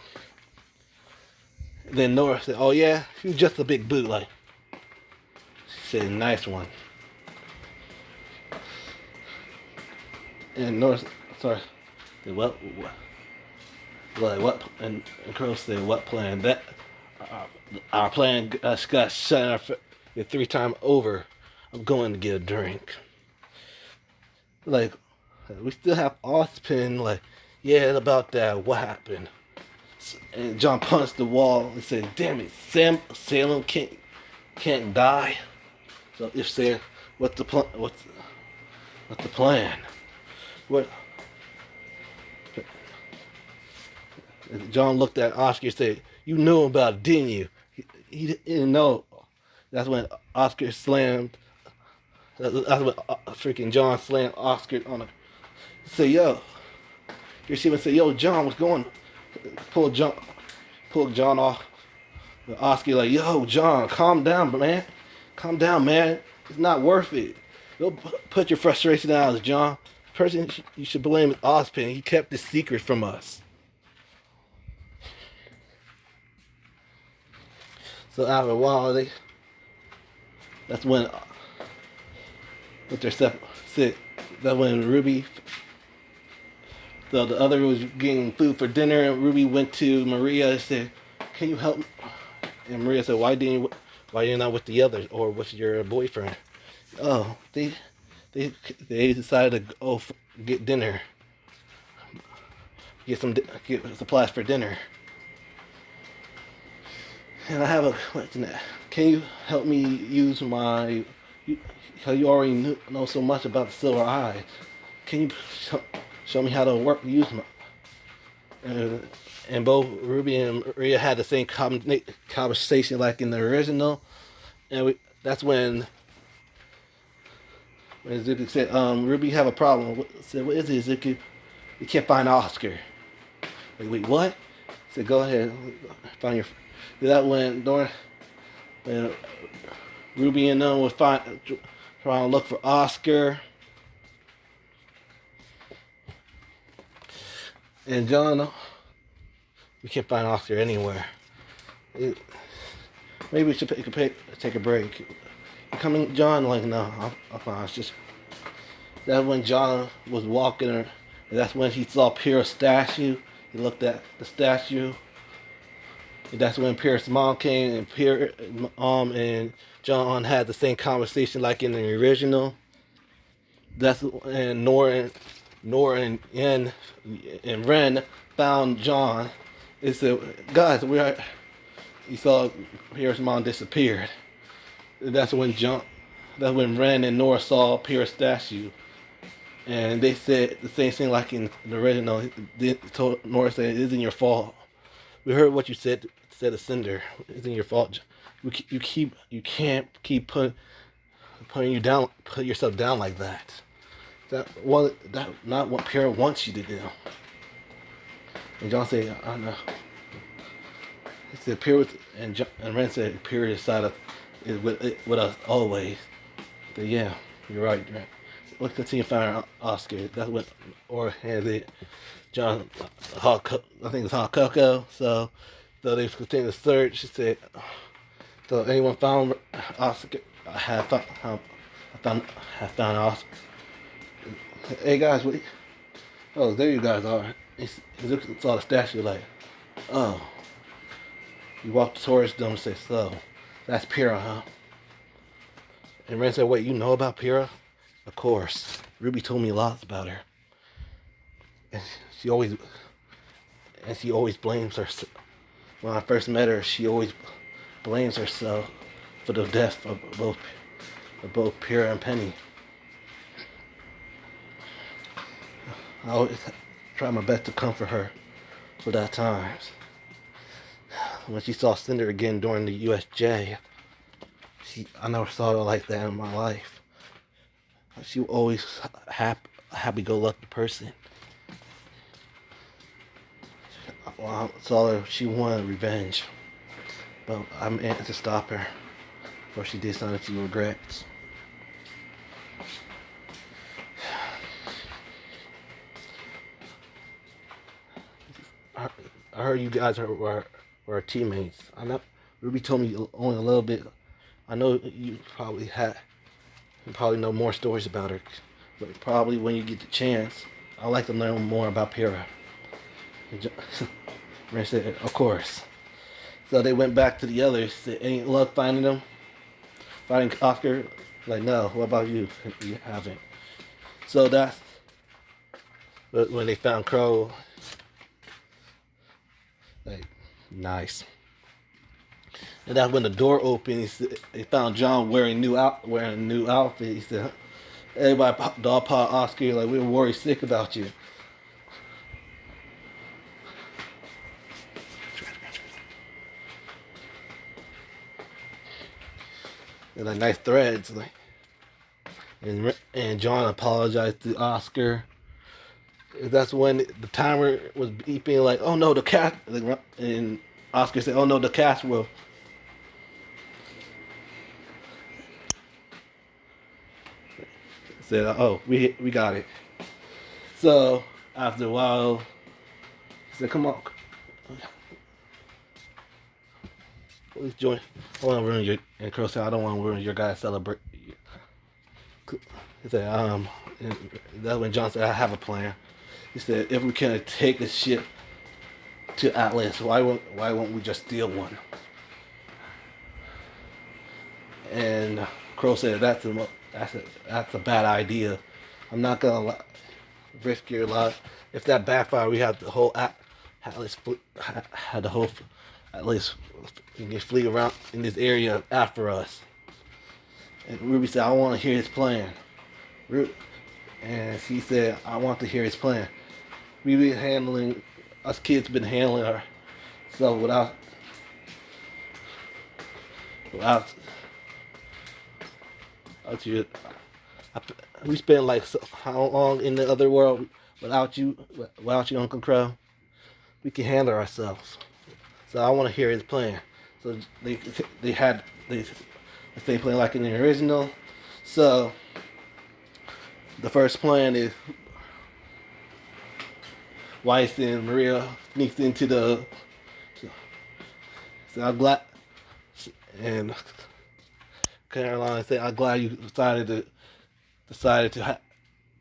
And then Nora said, oh yeah, she was just a big boot. Like, she said, nice one. And Nora, sorry, said, what, and Crow said, what plan? That, our plan got shut down 3 times over. I'm going to get a drink. Like, we still have Ospin, like, yeah, about that, what happened? And John punched the wall and said, damn it, Salem can't die. So if Sam, what's the plan? What's the plan? What? John looked at Oscar and said, you knew about it, didn't you? He didn't know. That's when Oscar slammed That's what freaking John slammed Oscar on the. Say yo, you see him say yo John, what's going? Pull John, pull John off. Oscar like yo John, calm down, man. Calm down, man. It's not worth it. Go put your frustration out, John. Person you should blame is Ozpin. He kept this secret from us. So after a while, that's when with their that's when Rwby, the other was getting food for dinner, and Rwby went to Maria and said, "Can you help me?" And Maria said, "Why you're not with the others or with your boyfriend?" Oh, they decided to go get dinner, get supplies for dinner. And I have a question. Can you help me use my? Because you already know so much about the silver eye. Can you show me how to use my? And both Rwby and Maria had the same conversation like in the original, and that's when Izuku said, Rwby have a problem. I said, what is it, Izuku? We can't find Oscar. Like, wait, what? I said, go ahead, find your. That when Rwby and them was trying to look for Oscar. And John, we can't find Oscar anywhere. Maybe we should take a break. You coming, John? Like, no, I'm fine. It's just that's when John was walking, and that's when he saw Pyrrha's statue. He looked at the statue. And that's when Pyrrha's mom came, and Pyrrha's mom and John had the same conversation like in the original. That's and Nora and Yen and Ren found John. It said, guys, you saw Pyrrha's mom disappeared. That's when Ren and Nora saw Pyrrha's statue. And they said the same thing like in the original. Nora said, it isn't your fault. We heard what you said to Cinder. It isn't your fault. You can't keep putting yourself down like that. That's not what Pyrrha wants you to do. And John said, I know. He said Pyrrha, and Ren said Pyrrha is with us always. But yeah, you're right. Let's continue finding Oscar. That's what or has it. John, I think it's Hot Cocoa. So they continue to search. She said, so anyone found Oscar? I have found Oscar. Hey guys, oh, there you guys are. He saw the statue like, oh. You walked towards them and said, so, that's Pyrrha, huh? And Ren said, wait, you know about Pyrrha? Of course. Rwby told me lots about her. And she always blames herself. When I first met her, she always blames herself for the death of both Pyrrha and Penny. I always try my best to comfort her for that times. When she saw Cinder again during the USJ, I never saw her like that in my life. She was always a happy-go-lucky person. When I saw her, she wanted revenge, but I managed to stop her before she did something she regrets. I heard you guys were teammates. I know Rwby told me only a little bit. I know you probably know more stories about her, but probably when you get the chance, I'd like to learn more about Pyrrha. Ren said, of course. So they went back to the others. Said, any luck finding them? Finding Oscar? Like, no. What about you? You haven't. So that's when they found Crow. Like, nice. And that's when the door opened. They found John wearing a new outfit. He said, everybody dog paw Oscar, like, we were worried sick about you. And like nice threads, like and John apologized to Oscar. That's when the timer was beeping like, "Oh no, the cat!" And Oscar said, "Oh no, the cat will." Said, "Oh, we got it." So after a while, he said, "Come on, please join. I want to ruin your." And Crow said, "I don't want to ruin your guys' celebration." He said, and that's when John said, "I have a plan." He said, "If we can take a ship to Atlas, why won't we just steal one?" And Crow said, "That's a bad idea. I'm not gonna risk your life. If that backfire, we have the whole Atlas had the whole Atlas fleet around in this area after us." And Rwby said, "I want to hear his plan." And he said, "I want to hear his plan. Us kids been handling ourselves without you. We spent like how long in the other world without you, Uncle Crow? We can handle ourselves. So I want to hear his plan." So they had the same plan like in the original. So the first plan is Weiss and Maria sneaks into the. So I'm glad, and Caroline said, "I'm glad you decided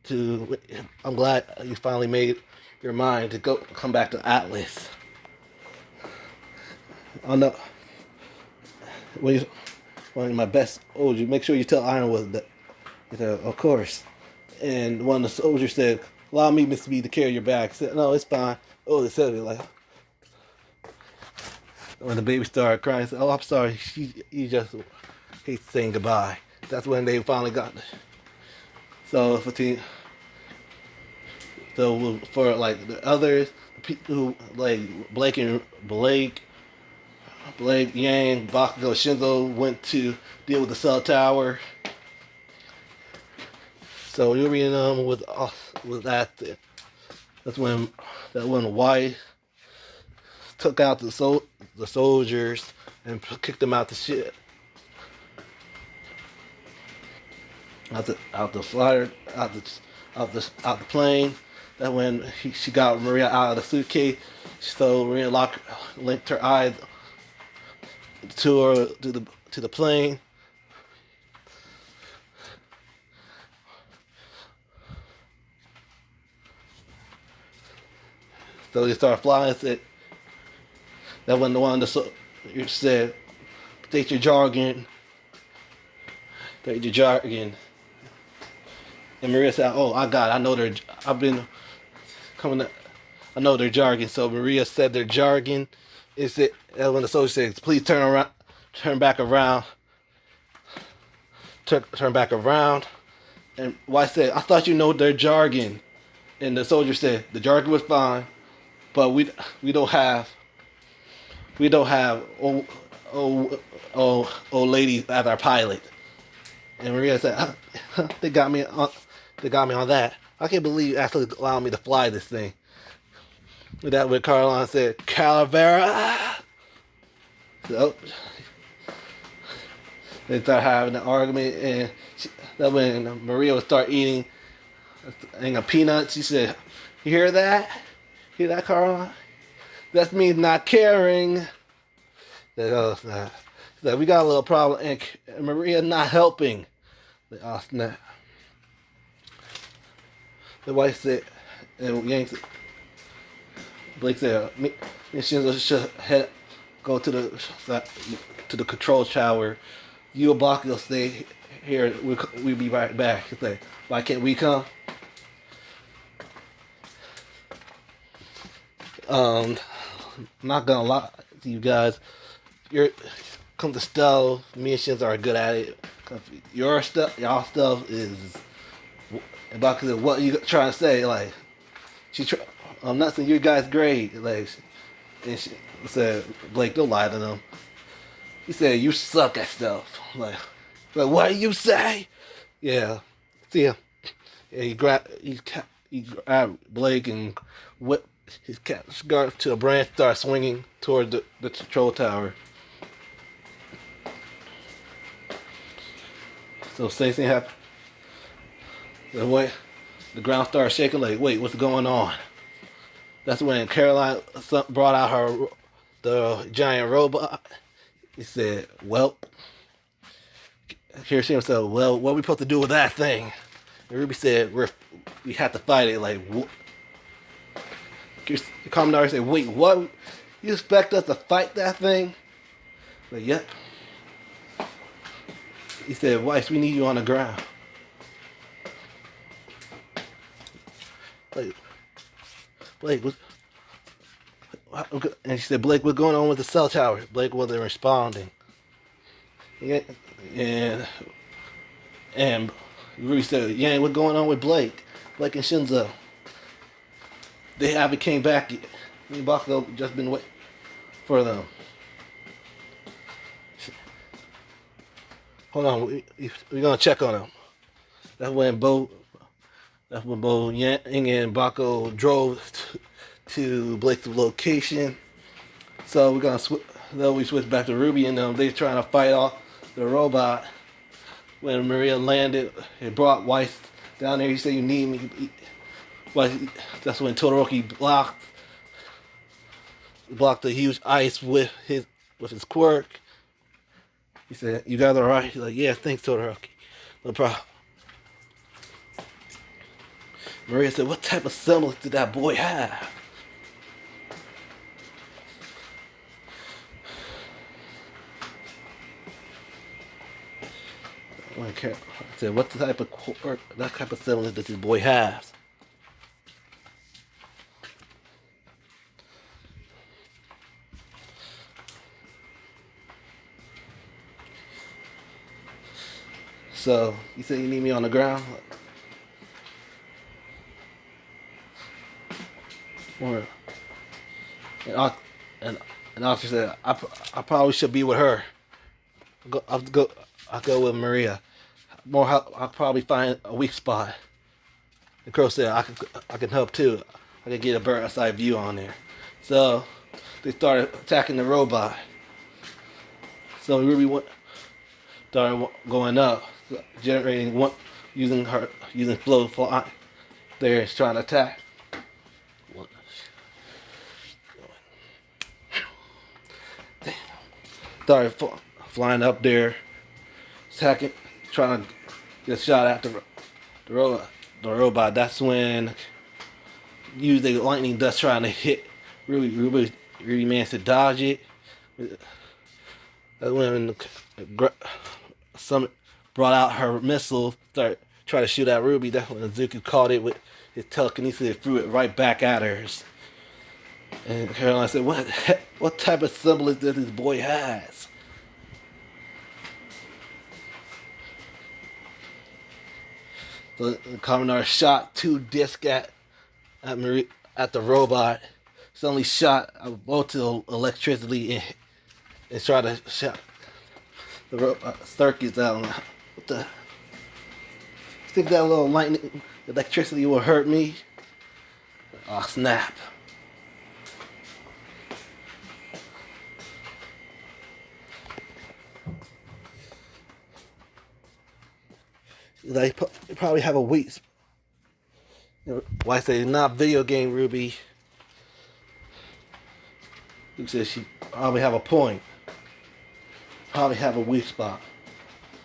to. I'm glad you finally made your mind to come back to Atlas." Oh no! One of my best soldiers. Make sure you tell Ironwood that. He said, "Of course." And one of the soldiers said, "Allow me, Mr. B, to carry your bag." I said, "No, it's fine." Oh, they said it like. When the baby started crying, I said, "Oh, I'm sorry. He just hates saying goodbye." That's when they finally got. So for like the others, the people who like Blake, Yang, Bakugo, Shinzo went to deal with the cell tower. So Yuri and them was at the. That's when White took out the soldiers and kicked them out the ship, out the plane. That when she got Maria out of the suitcase, so Maria linked her eyes to the plane. So they started flying. Said that when the one you said, "State your jargon." State your jargon. And Maria said, "Oh, I got it. I know I've been coming. I know their jargon." So Maria said their jargon. Is it when the soldier says, "Please turn back around." Turn back around. And White said, "I thought you know their jargon." And the soldier said, "The jargon was fine, but we don't have old ladies as our pilot." And Maria said, They got me on that. I can't believe you actually allowed me to fly this thing." And that when Caroline said, "Calavera." So they start having an argument, and that when Maria would start eating a peanut, she said, "You hear that? Hear that, Caroline? That means not caring." That we got a little problem, and Maria not helping. Oh snap! The wife said, and Yang said, Blake said, "Me and Shinzo should go to the control tower. You and Bakugo stay here. We'll be right back." He said, "Why can't we come?" I'm not gonna lie to you guys. Come to stealth. Me and Shinzo are good at it. Y'all stuff is. And Bakugo said, "What you trying to say?" Like, I'm not saying your guys great. Like, and she said, "Blake, don't lie to them." He said, "You suck at stuff." Like what do you say? Yeah. see him. And he grabbed Blake and whipped his cat scarf to a branch, started swinging toward the control tower. So same thing happened. The ground started shaking. Like, wait, what's going on? That's when Caroline brought out the giant robot. He said, "Well," Hiroshima said, "Well, what are we supposed to do with that thing?" And Ruby said, "We have to fight it." Like, the Commodore said, "Wait, what? You expect us to fight that thing?" Like, yep. He said, "Weiss, we need you on the ground." Like, Blake, and she said, "Blake, what's going on with the cell tower?" Blake wasn't responding. And Ruby said, "Yang, what's going on with Blake? Blake and Shinzo. They haven't came back yet. Me and Bakugo just been waiting for them." Hold on, we're gonna check on them. That's when Bo Yang and Bakugo drove to Blake's location. So we're gonna then we switch back to Ruby and them. They trying to fight off the robot. When Maria landed, it brought Weiss down there. He said, "You need me." That's when Todoroki blocked the huge ice with his quirk. He said, "You guys all right?" He's like, "Yeah, thanks, Todoroki. No problem." Maria said, "What type of semblance did that boy have?" I said, "What type of quirk, that type of semblance does this boy have?" So, you said you need me on the ground? Or, and Oscar said, I probably should be with her. I'll go with Maria. I'll probably find a weak spot. The girl said, I can help too. I can get a bird's eye view on there. So they started attacking the robot. So Ruby started going up, generating using flow fly. There, trying to attack. Started flying up there, attacking, trying to get a shot at the robot. That's when using lightning dust trying to hit Ruby. Ruby managed to dodge it. That's when some brought out her missile, started trying to shoot at Ruby. That's when Izuku caught it with his telekinesis and threw it right back at hers. And Caroline said, "What type of semblance does this boy has?" So the Commodore shot 2 discs at the robot. Suddenly shot a bolt of electricity and tried to shot the robot circuits out. What the? You think that little lightning electricity will hurt me? Oh, snap. They probably have a weak. Why I say not video game Ruby? Who says she probably have a point? Probably have a weak spot.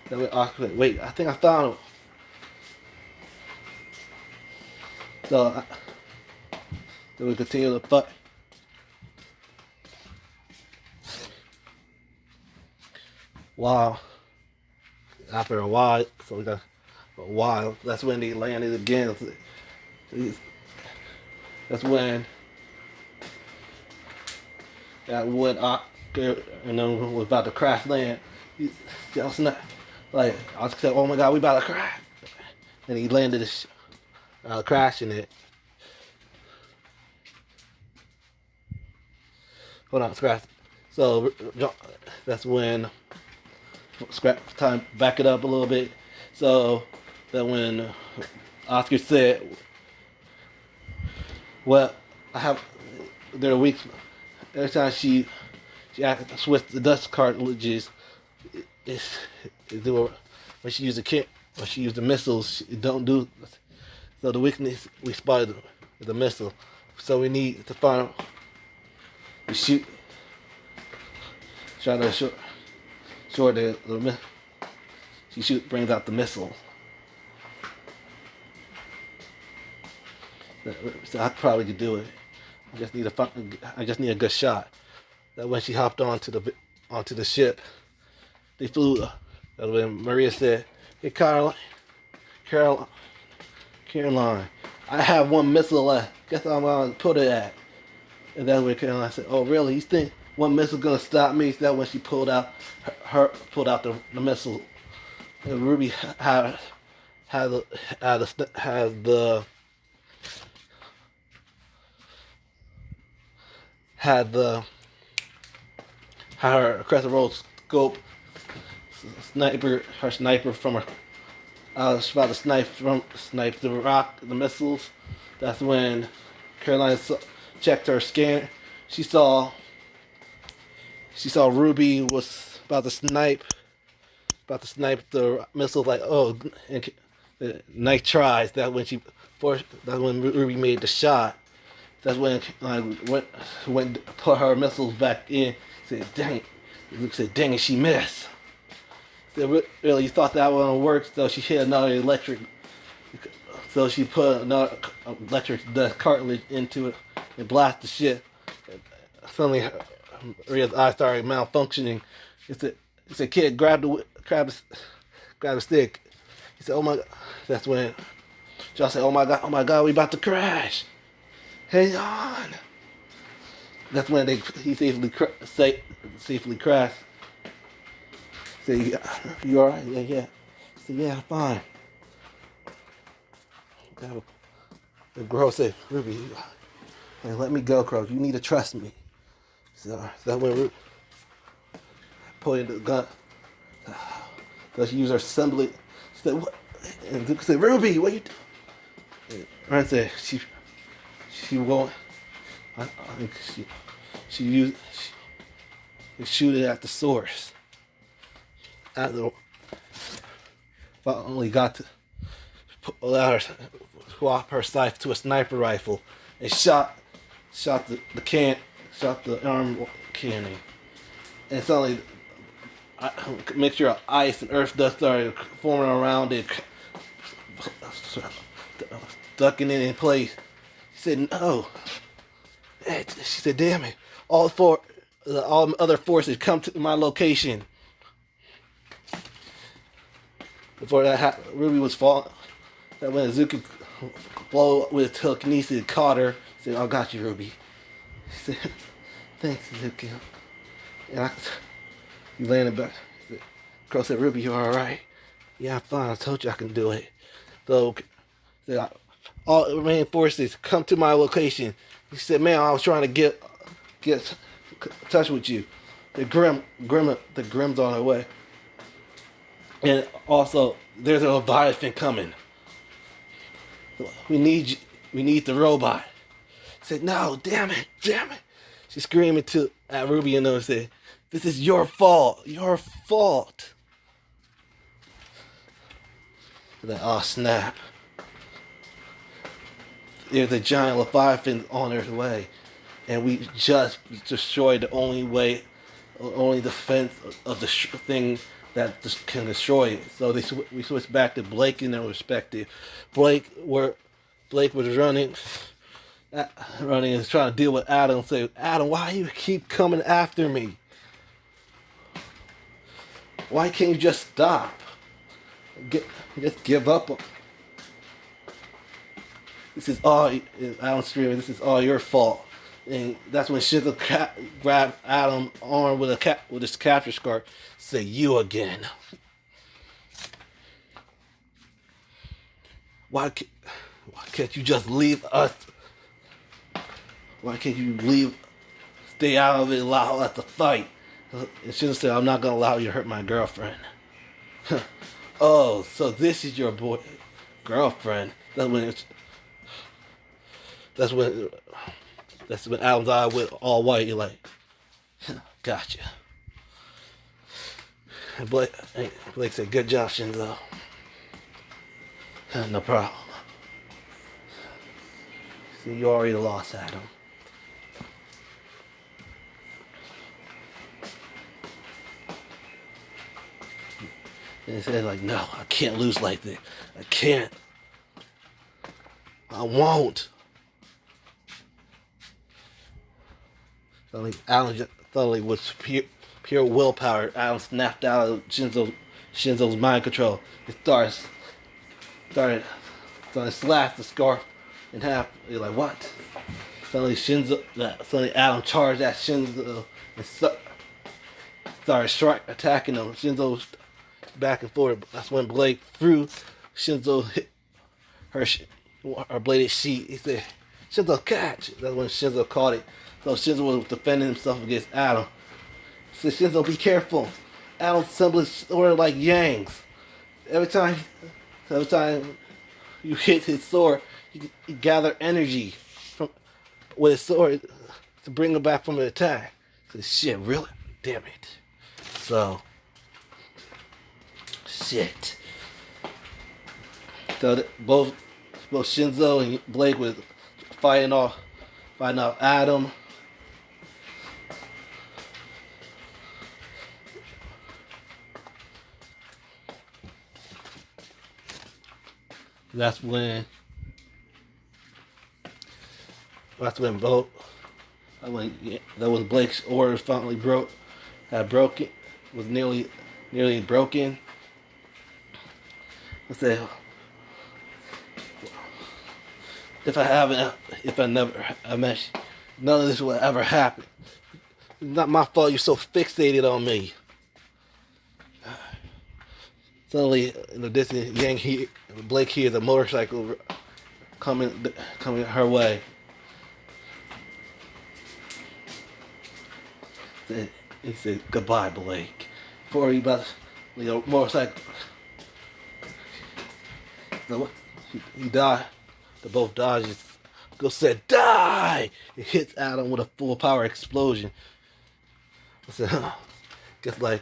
Wait, I think I found it. So then we continue to fight. Wow. After a while, so we got a while. That's when they landed again. That's when Oscar and then was about to crash land. I was said, "Oh my God, we about to crash!" And he landed crashing it. Hold on, scratch. So that's when scrap time. Back it up a little bit. So that when Oscar said, "Well, I have," there are weeks every time she switched the dust cartridges. It's, when she used when she used the missiles, it don't do. So the weakness we spotted the missile. So we need to find. We shoot. Try to short the she brings out the missile. So I probably could do it. I just need a good shot. That when she hopped onto the ship, they flew. That when Maria said, "Hey, Caroline, I have one missile left. Guess I'm gonna put it at." And that's when Caroline said, "Oh, really? You think one missile gonna stop me?" So that when she pulled out pulled out the missile, and Rwby had the had her crescent roll scope her sniper from her. I was about to snipe the missiles. That's when Caroline checked her scanner. She saw Rwby was about to snipe the missiles. Like, oh, and nice tries. That when Rwby made the shot. That's when I went put her missiles back in. Said, "Dang it!" Luke said, "Dang it, she missed." Said, "Really, you thought that wouldn't work?" So she hit another electric. So she put another electric dust cartridge into it and blasted the shit. Suddenly, Maria's eyes started malfunctioning. He said, "Kid, grab the stick." He said, "Oh my God!" That's when Josh said, oh my God, we about to crash. Hang on." That's when he safely crashed. Say, "You all right?" "Yeah, yeah." He said, "Yeah, I'm fine." The girl said, "Rwby, hey, let me go, Crow. You need to trust me." So that when Rwby pointed the gun, so she used her assembly. She said, "What?" And Duke said, "Rwby, what you doing?" And Ryan said, she won't. I think she shoot it at the source. Finally got to allow her swap her sight to a sniper rifle and shot the arm cannon. And suddenly a mixture of ice and earth dust started forming around it, ducking it in place. She said, "No." She said, "Damn it! All other forces come to my location." Before that happened, Rwby was falling. That when Azuki blow with telekinesis caught her, said, "I got you, Rwby." She said, "Thanks, Azuki." And he landed back. Crow said, "Rwby, you all right?" "Yeah, I'm fine. I told you I can do it." So, all the remaining forces come to my location. He said, "Man, I was trying to get in touch with you. The Grim's on their way. And also, there's a Leviathan coming. We need the robot." He said, "No, damn it. She screamed at Rwby and said, "This is your fault. Your fault." Then, oh snap. There's a giant Leviathan on their way. And we just destroyed the only defense of the thing that can destroy it. So we switched back to Blake in their respective. Blake was running and trying to deal with Adam. Say, "Adam, why you keep coming after me? Why can't you just stop? Just give up." This is all Adam's screaming. "This is all your fault." And that's when Shizzle grabbed Adam's arm with his capture scarf. Say, "You again. Why can't you just leave us? Why can't you stay out of it, allow us to fight?" And Shizzle said, "I'm not going to allow you to hurt my girlfriend." Oh, so this is your girlfriend. That's when that's when Adam's eye went all white. You're like, gotcha. And Blake said, good job, Shinzo. No problem. See, you already lost, Adam. And he said, like, no, I can't lose like this. I can't. I won't. Suddenly was pure willpower. Adam snapped out of Shinzo's mind control. It started slashed the scarf in half. You're like, what? Suddenly Adam charged at Shinzo and started attacking him. Shinzo's back and forth. That's when Blake threw Shinzo hit her bladed sheet. He said, Shinzo, catch. That's when Shinzo caught it. So Shinzo was defending himself against Adam. He said, Shinzo, be careful. Adam's semblance sort of like Yang's. Every time you hit his sword, he gather energy from with his sword to bring him back from an attack. I said, shit, really? Damn it. So, shit. So both Shinzo and Blake was fighting off Adam. That's when Blake's orders finally was nearly broken. I said, if I met you, none of this would ever happen. It's not my fault you're so fixated on me. Suddenly, in the distance, Blake hears a motorcycle coming her way. He said, goodbye, Blake. Before he about to, motorcycle. He died. They both dodges. Go said, die! It hits Adam with a full power explosion. I said, guess like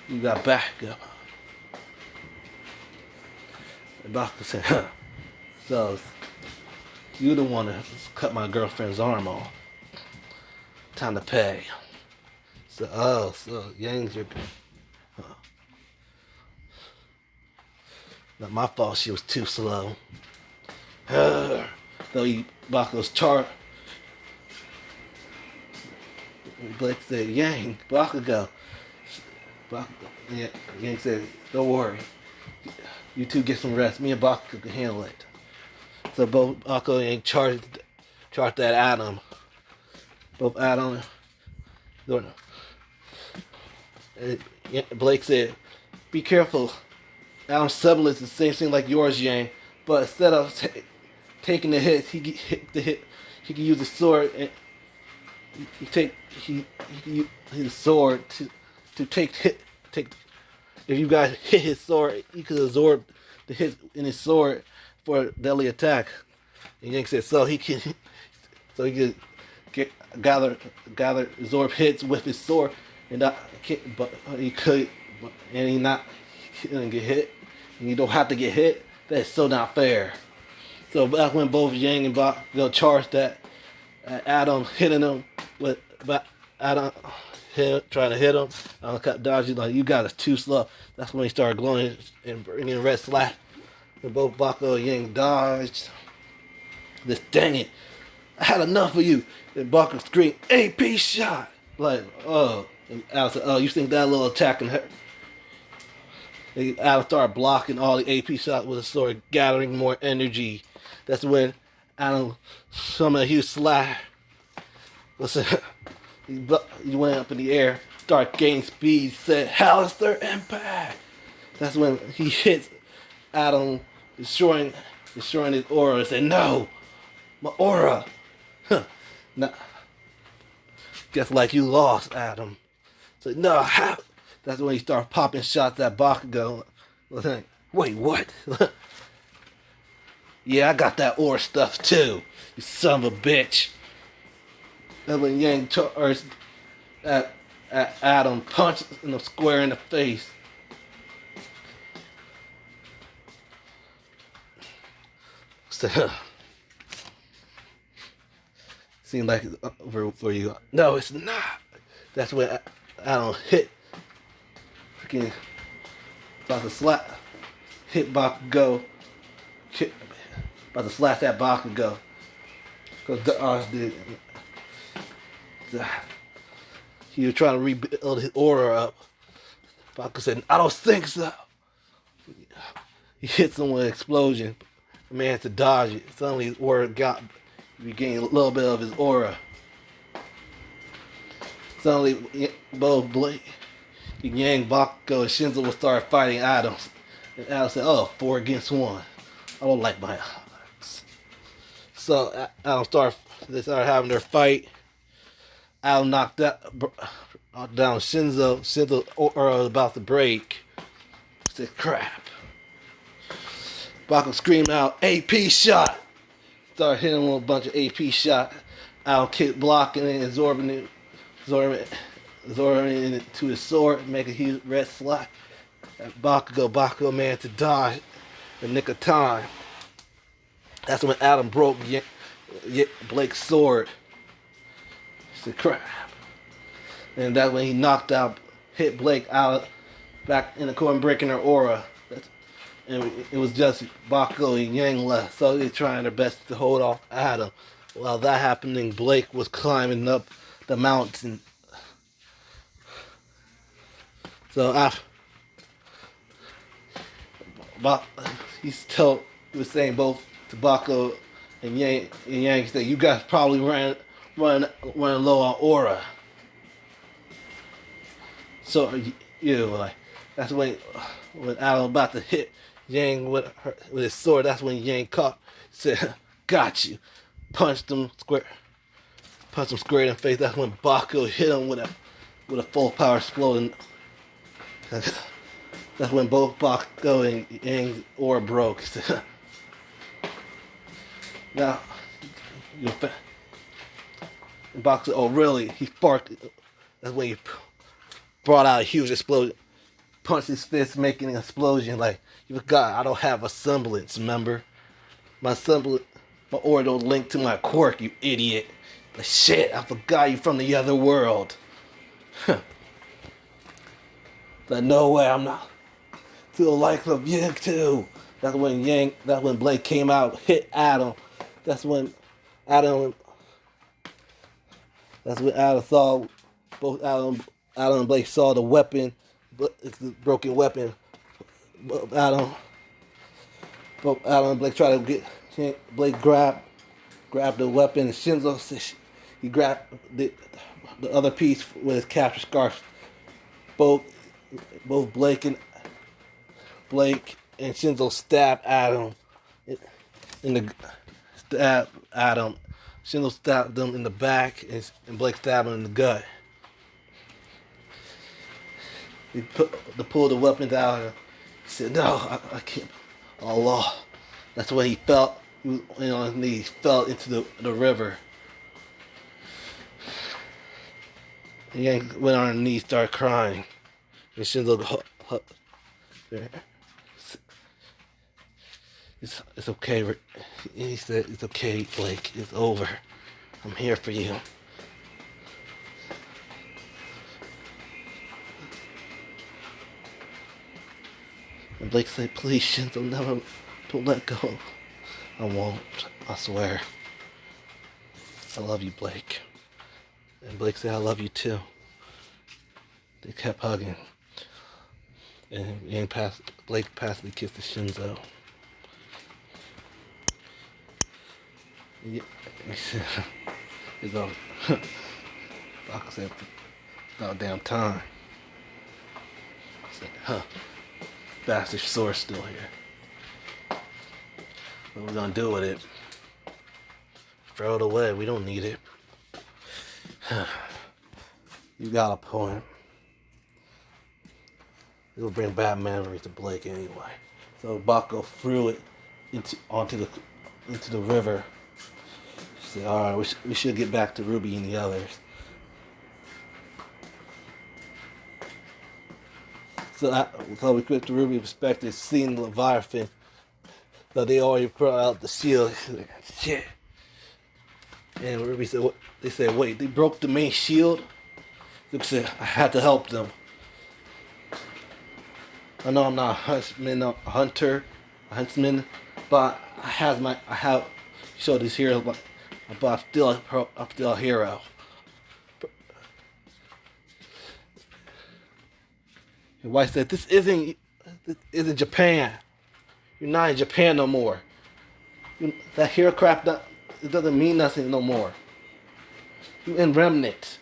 you got back up. And Baka said, so you the one that cut my girlfriend's arm off. Time to pay. So Yang's your not my fault she was too slow. Though Baku's chart. Blake said, Yang, Bakugo. Yang said, don't worry. You two get some rest. Me and Bakugo can handle it. So both Bakugo and Yang charged that Adam. Both Adam Blake said, be careful. Adam's semblance is the same thing like yours, Yang. But instead of taking the hits, he can use his sword and he can use his sword to take. If you guys hit his sword, he could absorb the hit in his sword for a deadly attack. And Yang said so he could absorb hits with his sword, and he couldn't get hit. And you don't have to get hit. That's so not fair. So back when both Yang and Bakugo charged that Adam hitting him but Adam trying to hit him, kept dodging like you guys are too slow. That's when he started glowing and bringing red slash. And both Bakugo and Yang dodged. This dang it, I had enough of you. And Bakugo screamed, AP shot! Like, oh. And Adam said, oh, you think that little attack can hurt? And Adam started blocking all the AP shots with his sword, gathering more energy. That's when Adam summoned a huge slash. Listen, he went up in the air, started gaining speed, said, Hallister impact! That's when he hits Adam, destroying his aura, and said, no! My aura! Nah. Guess like you lost, Adam. So no, That's when he started popping shots at Bakugo. Like, wait, what? Yeah, I got that ore stuff too. You son of a bitch. That's when Yang charged at Adam, punched him square in the face. So, seems like it's over for you. No, it's not. That's when Adam hit. Freaking about to slap. Hit Bakugo. About to slash that Bakugo. Because Dodge did. He was trying to rebuild his aura up. Bakugo said, I don't think so. He hits him with an explosion. The man had to dodge it. Suddenly his aura regained a little bit of his aura. Suddenly both Blake, Yang, Bakugo, and Shinzo would start fighting Adam. And Adam said, oh, 4 against 1. I don't like my odds. So they started having their fight. Adam knocked down Shinzo. Shinzo was about to break. He said, crap. Bakugo screamed out, AP shot! Started hitting him with a bunch of AP shots. Adam kept blocking it, absorbing it into his sword, making a huge red slap at Bakugo. Bakugo managed to dodge in the nick of time. That's when Adam broke Blake's sword. He said, crap. And that's when he hit Blake out back in the corner, breaking her aura. And it was just Bakugo and Yang left. So they're trying their best to hold off Adam. While that happening, Blake was climbing up the mountain. So after he was saying both to Bakugo and Yang, he said, you guys probably running low on aura. So that's when Adam was about to hit Yang with his sword. That's when Yang said, got you. Punched him square in the face. That's when Bakugo hit him with a full power explosion. That's when both Bakugo and Yang's aura broke. Now, Bakugo, oh really? He sparked. That's when he brought out a huge explosion. Punched his fist, making an explosion. Like, you forgot, I don't have a semblance, remember? My aura don't link to my quirk, you idiot. Like, shit, I forgot you from the other world. Like, no way, I'm not. Feel like of Yang too. That's when Blake came out, hit Adam. That's when Adam saw, both Adam and Blake saw the weapon, the broken weapon. Both Adam and Blake tried to get, Blake grabbed the weapon, and Shinzo, he grabbed the other piece with his capture scarf. Both Blake and Shinzo stabbed Adam Shinzo stabbed them in the back, and Blake stabbed him in the gut. He pulled the weapons out. He said, no, I can't. Allah. That's when he fell. He was on his knees, fell into the river. And Yang went on his knees, started crying. And Shinzo, it's okay. He said, it's okay, Blake. It's over. I'm here for you. And Blake said, please, Shinzo, don't let go. I won't. I swear. I love you, Blake. And Blake said, I love you too. They kept hugging. And Blake passively kissed the Shinzo. It's all. Doc said, about damn time. I said, bastard sword's still here. What are we gonna do with it? Throw it away. We don't need it. You got a point. It'll bring bad memories to Blake anyway. So Baco threw it into the river. She said, "All right, we should get back to Rwby and the others." So we put the Rwby perspective, seeing the Leviathan. So they already put out the shield. Like, shit. And Rwby said, "What?" They said, "Wait, they broke the main shield." Luke said, "I had to help them. I know I'm not a huntsman, but I have showed these heroes, but I'm still a hero." Your wife said, this isn't Japan. You're not in Japan no more. That hero crap, it doesn't mean nothing no more. You're in Remnant.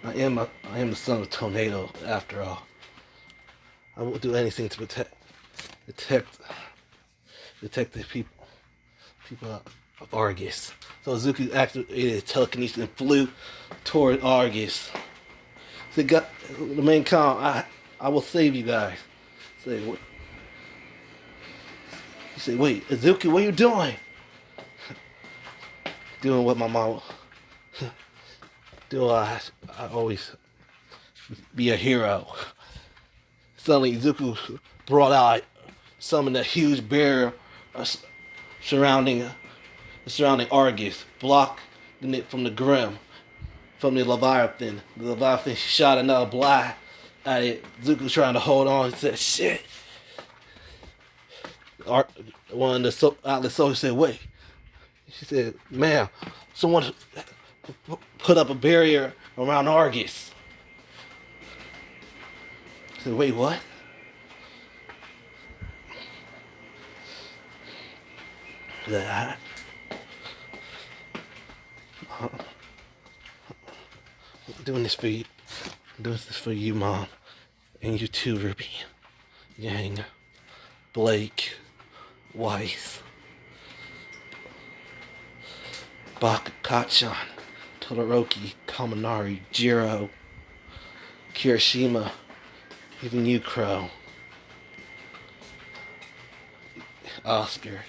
I am the son of a tornado, after all. I will do anything to protect the people of Argus. So Zuki activated telekinesis and flew toward Argus. So the main con, I will save you guys. Say what? He said, "Wait, Azuki, what are you doing?" Doing what my mom do. I always be a hero. Suddenly, Izuku brought out summoned a huge barrier surrounding Argus, blocking it from the Grim, from the Leviathan. The Leviathan shot another blast at it. Zuko trying to hold on. He said, "Shit." One of the Atlas soldiers said, "Wait." She said, "Ma'am, someone put up a barrier around Argus." I said, "Wait, what?" That. I'm doing this for you. I'm doing this for you, Mom. And you too, Rwby. Yang. Blake. Weiss. Kachan. Todoroki. Kaminari. Jiro. Kirishima. Even you, Crow. Oscar.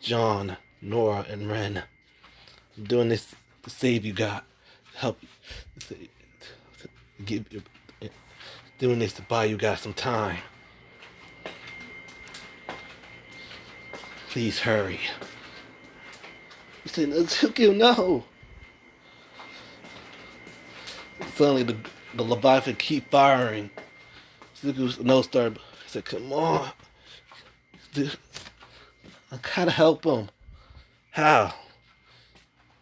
John. Nora. And Ren. I'm doing this to save you, God. Help you. Doing this to buy you guys some time. Please hurry. He said, "Azuki, no." Suddenly the Leviathan keep firing. Azuki's nose started. He said, "Come on. Dude, I gotta help him." "How?"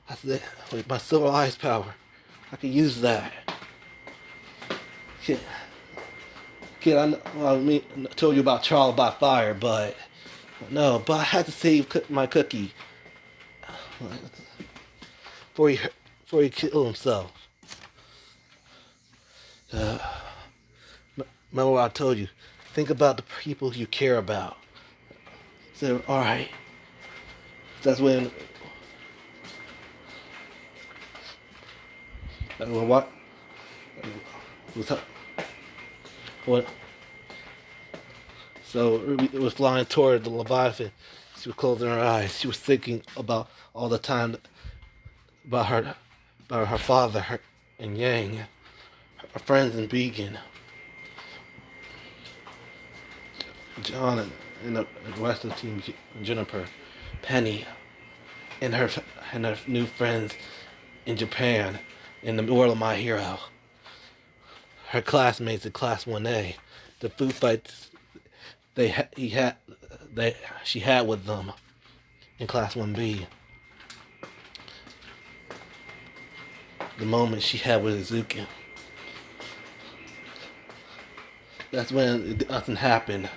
I said, "With my silver eyes power. I can use that." Kid, I told you about trial by fire, but I had to save my cookie before he killed himself. Remember what I told you? Think about the people you care about. So, all right. That's when. What? What? So Rwby was flying toward the Leviathan. She was closing her eyes. She was thinking about all the time about her father and Yang, her friends in Beacon, John and the rest of the team, Juniper, Penny, and her new friends in Japan, in the world of My Hero. Her classmates in Class 1A, the food fights she had with them in Class 1B. The moment she had with Izuki. That's when nothing happened.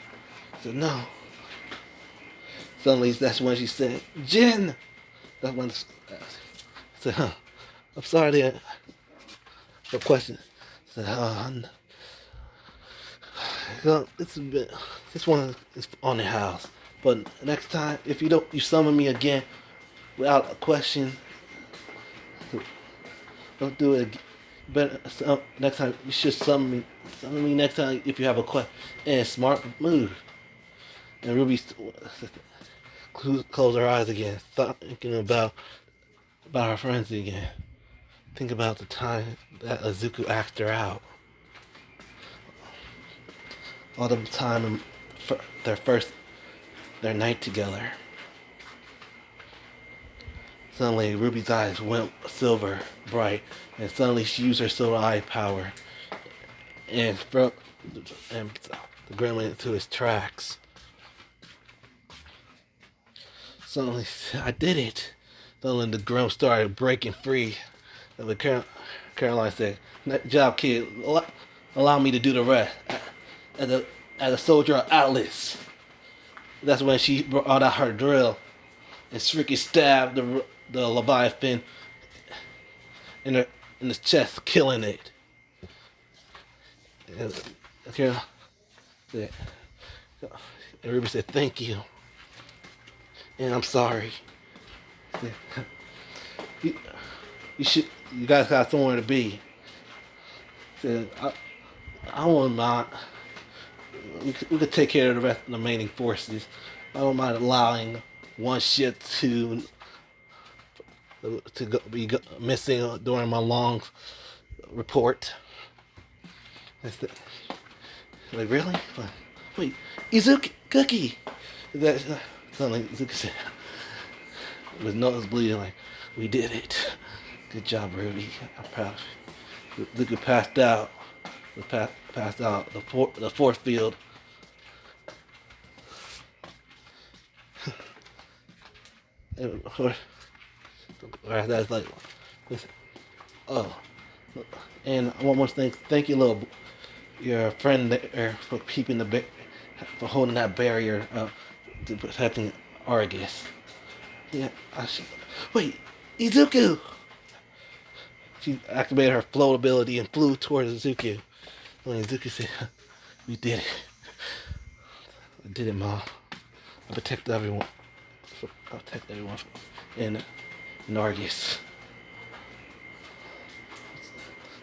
I said, "No." Suddenly, that's when she said, "Jin." That's when I said, "Huh. I'm sorry for question." I said, this one is on the house. But next time, if you summon me again without a question, don't do it. But next time you should summon me next time if you have a question. And smart move. And Ruby closed her eyes again, thinking about her friends again. Think about the time that Izuku asked her out. All the time their night together. Suddenly, Ruby's eyes went silver bright, and suddenly she used her silver eye power and the gremlin into his tracks. Suddenly, I did it. Suddenly, the gremlin started breaking free. And Caroline said, "Good job, kid. Allow me to do the rest." As a soldier of Atlas. That's when she brought out her drill and strictly stabbed the Leviathan in the chest, killing it. And Rwby said, "Thank you, and I'm sorry." You guys got somewhere to be. Said, I won't mind. We could take care of the rest of the remaining forces. I don't mind allowing one ship to be missing during my long report. Like, really? Wait, Izuki Cookie. That something like Izuki said. With nose bleeding, like, we did it. Good job, Rwby. I'm proud of you. Izuki passed out. Passed out the force field. And of course, that's like, oh, and one more thing. Thank you, your friend there, for keeping for holding that barrier up to protecting Argus. Yeah, I should. Wait, Izuku. She activated her float ability and flew towards Izuku. When Izuku said, "We did it. I did it, Mom. I protected everyone. And Argus."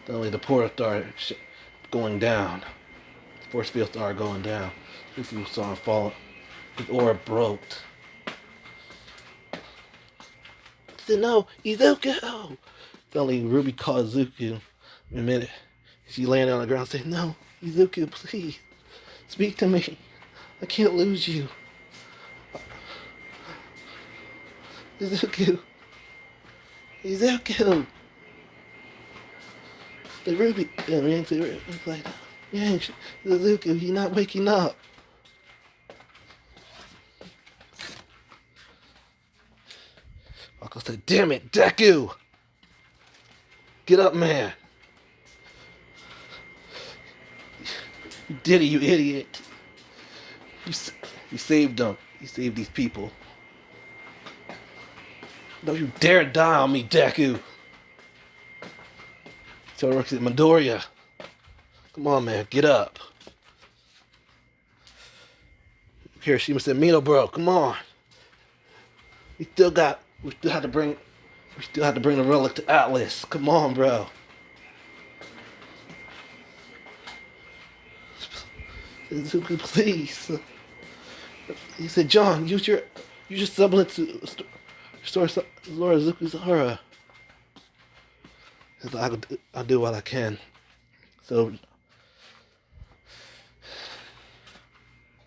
Suddenly the portal started going down. The force field started going down. Izuku saw him fall. His aura broke. He said, "No, Izuku!" Suddenly Rwby called Izuku. In a minute, she landed on the ground saying, "No, Izuku, please. Speak to me. I can't lose you. Izuku. Izuku." The Rwby, Yanks like, "Yanks, Izuku, you're not waking up." Uncle said, "Damn it, Deku! Get up, man. You did it, you idiot. You saved them. You saved these people. Don't you dare die on me, Deku." So Rook said, "Midoriya, come on, man, get up." Hiroshima said, "Mito, bro, come on. We still have to bring the relic to Atlas. Come on, bro." Izuku, please. He said, "John, use your semblance to restore Lord Izuku's aura." I'll do what I can. So,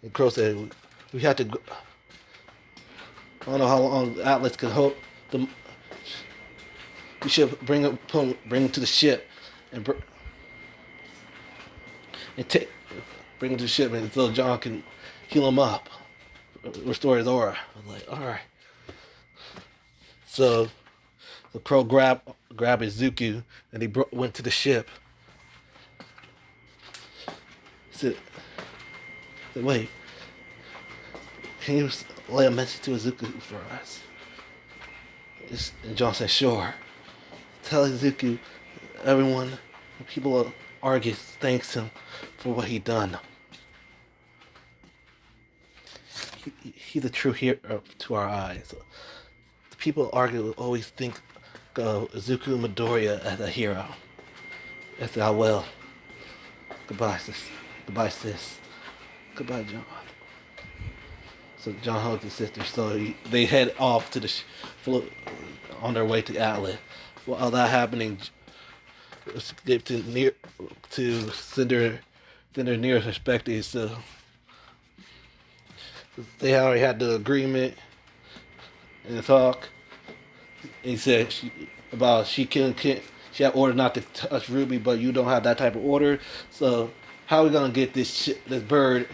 and Crow said, "We have to go. I don't know how long Atlas can hold them. We should bring him to the ship and bring him to the ship, and so John can heal him up, restore his aura." I was like, "All right." So the Crow grabbed Izuku and he went to the ship. He said, "Wait, can you lay a message to Izuku for us?" And John said, "Sure. Tell Izuku, everyone, the people of Argus thanks him for what he done. He's a true hero to our eyes. The people of Argus will always think of Izuku Midoriya as a hero. I said, I will. Goodbye, sis. Goodbye, sis. Goodbye, John. So John hugged his sister. So they head off to on their way to Atlas. While that happening, skip to send her nearest respective. So they already had the agreement and the talk. He said she had ordered not to touch Rwby, but you don't have that type of order. So how are we gonna get this bird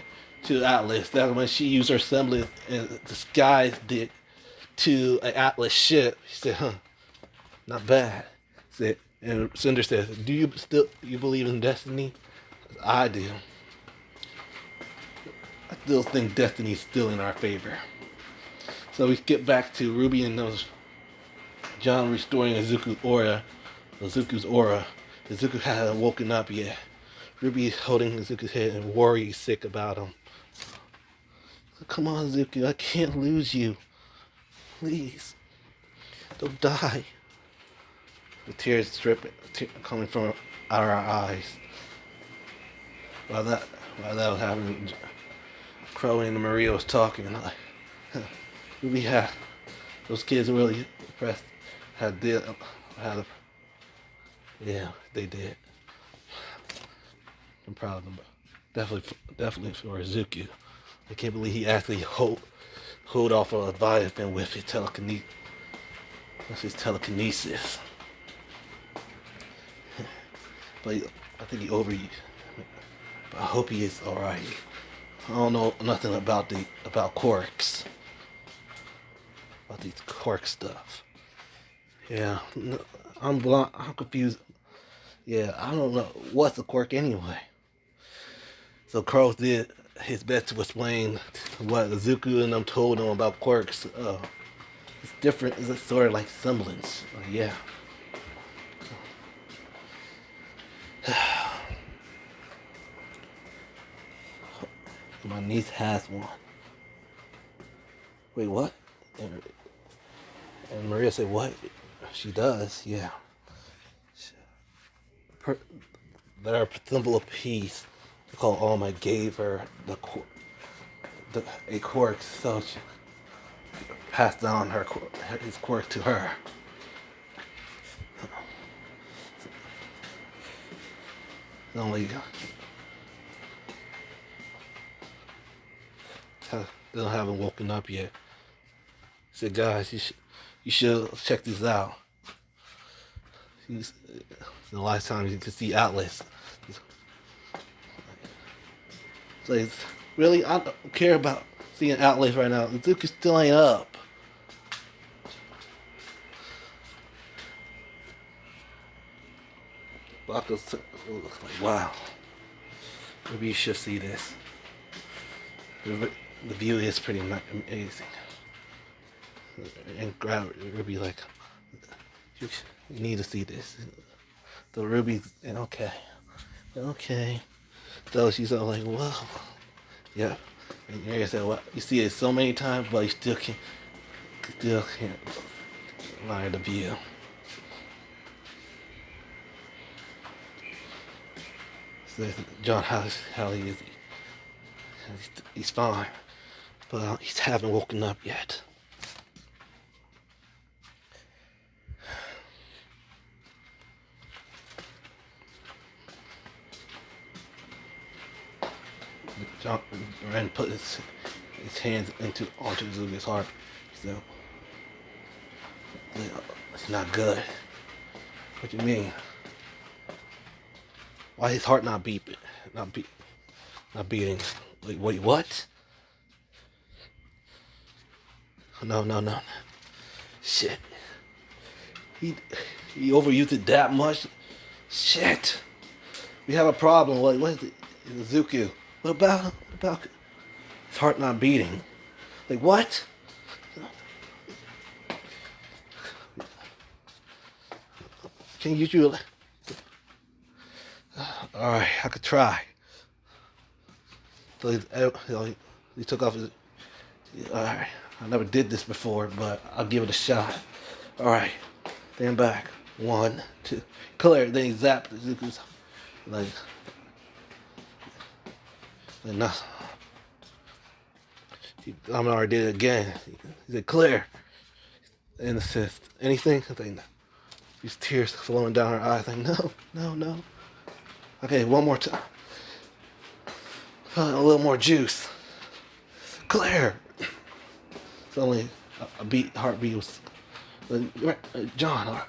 to Atlas? That when she used her semblance and disguised it to an Atlas ship. He said, "Huh, not bad." He said, and Cinder says, "Do you believe in destiny?" I do. I still think destiny's still in our favor. So we get back to Rwby and those John restoring Izuku's aura. Izuku hadn't woken up yet. Rwby is holding Izuku's head and worries sick about him. Come on, Izuku, I can't lose you. Please, don't die. The tears coming from out of our eyes. While that was happening, Crow and Maria was talking. And we had those kids were really impressed. Yeah, they did. I'm proud of them. Definitely for Izuku. I can't believe he actually hold off a Leviathan with his telekinesis. That's his telekinesis. But I think he overused. But I hope he is alright. I don't know nothing about quirks. About these quirk stuff. Yeah, I'm confused. Yeah, I don't know what's a quirk anyway. So Crow did his best to explain what Izuku and them told him about quirks. It's different. It's sort of like semblance. Yeah. My niece has one. Wait, what? And Maria said, what? She does, yeah. Their symbol of peace, called Alma, gave her a quirk, so she passed on his quirk to her. Only they haven't woken up yet. He said, guys, you should check this out. The last time you could see Atlas. So really, I don't care about seeing Atlas right now. Izuku still ain't up. Baku's like, wow. Maybe you should see this. The view is pretty amazing. And Rwby like, you need to see this. The Rwby, and okay. So she's all like, whoa, yeah. And Mary said, well, you see it so many times, but you still can't admire the view. So John, how he is? He's fine, but he haven't woken up yet. John Ren put his hands onto Zuga's heart. So it's not good. What do you mean? Why his heart not beeping? Not beating. Wait, what? No. Shit. He overused it that much? Shit. We have a problem. What is it? Izuku. What about his heart not beating? Like what? Can you do? All right, I could try. So he took off his. All right, I never did this before, but I'll give it a shot. All right, stand back. 1, 2, clear. Then he zapped Izuku's Like no. I'm already did it again. He said, Claire. And it says, anything? I think, these tears flowing down her eyes. Like, no. Okay, one more time. A little more juice. Claire. It's only a heartbeat was. John,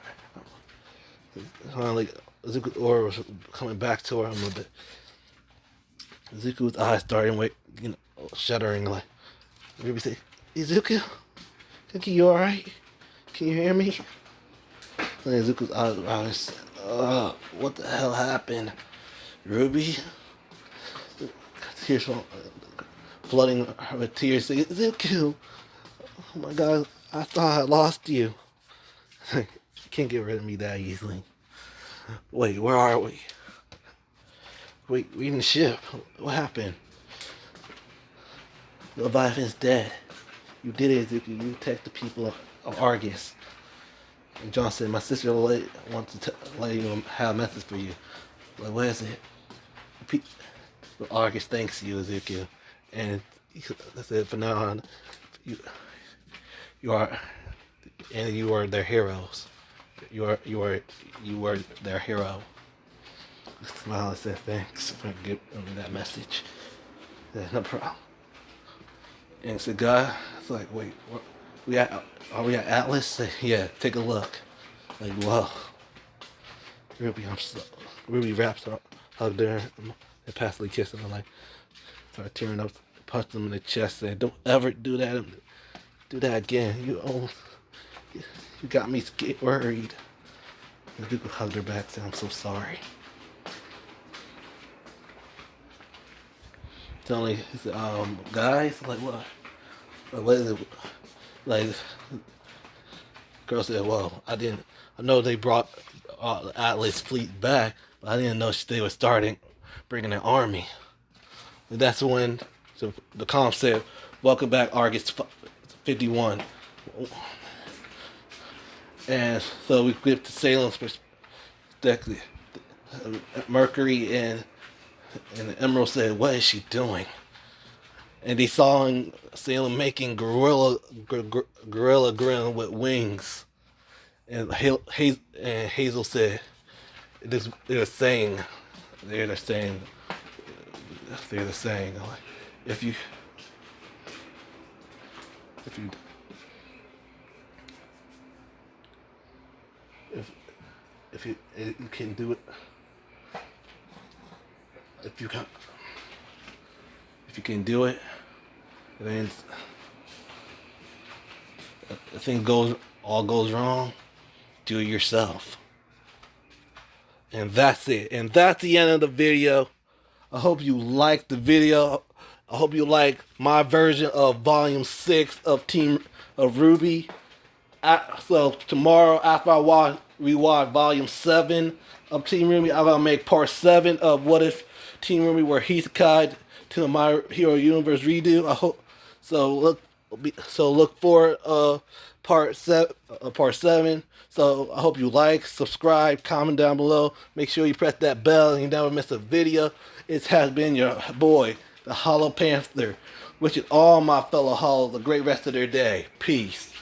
like Zuko or was coming back to her a little bit. Zuko's eyes started, shuddering. Like, Rwby say, Zuko, you alright? Can you hear me? And Zuko's eyes, what the hell happened? Rwby? Tears flooding her with tears. Saying, Zuko, oh my God, I thought I lost you. You can't get rid of me that easily. Wait, where are we? Wait, we in the ship. What happened? Leviathan's dead. You did it, Zuko. You attacked the people of Argus. And John said, my sister wants to let you have a message for you. Like, what is it? Argus thanks you, Zuko. And I said, from now on, you are their heroes. You are their hero. I smiled and said, thanks for giving me that message. Yeah, no problem. And said, God, it's like, wait, are we at Atlas? Said, yeah, take a look. Like, whoa. Rwby wraps her up there and passively kissing her, like, started tearing up, punched him in the chest, saying, don't ever do that again. You got me worried. And Zuko hugged her back, saying, I'm so sorry. Telling guys, like, what is it? Like, girl said, well, I know they brought the Atlas fleet back, but I didn't know they were bringing an army. And that's when the comm said, welcome back, Argus 51. And so we flipped to Salem's perspective. Mercury and the Emerald said, what is she doing? And they saw Salem making gorilla grin with wings. And Hazel said, they're saying, like, if you can do it, if you can do it, then if things all goes wrong, do it yourself. And that's it. And that's the end of the video. I hope you liked the video. I hope you like my version of Volume 6 of Rwby. So tomorrow, after I rewatch Volume 7 of Team Rwby, I'm gonna make Part 7 of What If Team Rwby were Isekaied to the My Hero Universe redo. I hope so. Look for Part 7. So I hope you like, subscribe, comment down below. Make sure you press that bell and you never miss a video. It has been your boy, the Hollow Panther, wishing all my fellow Hollows a great rest of their day. Peace.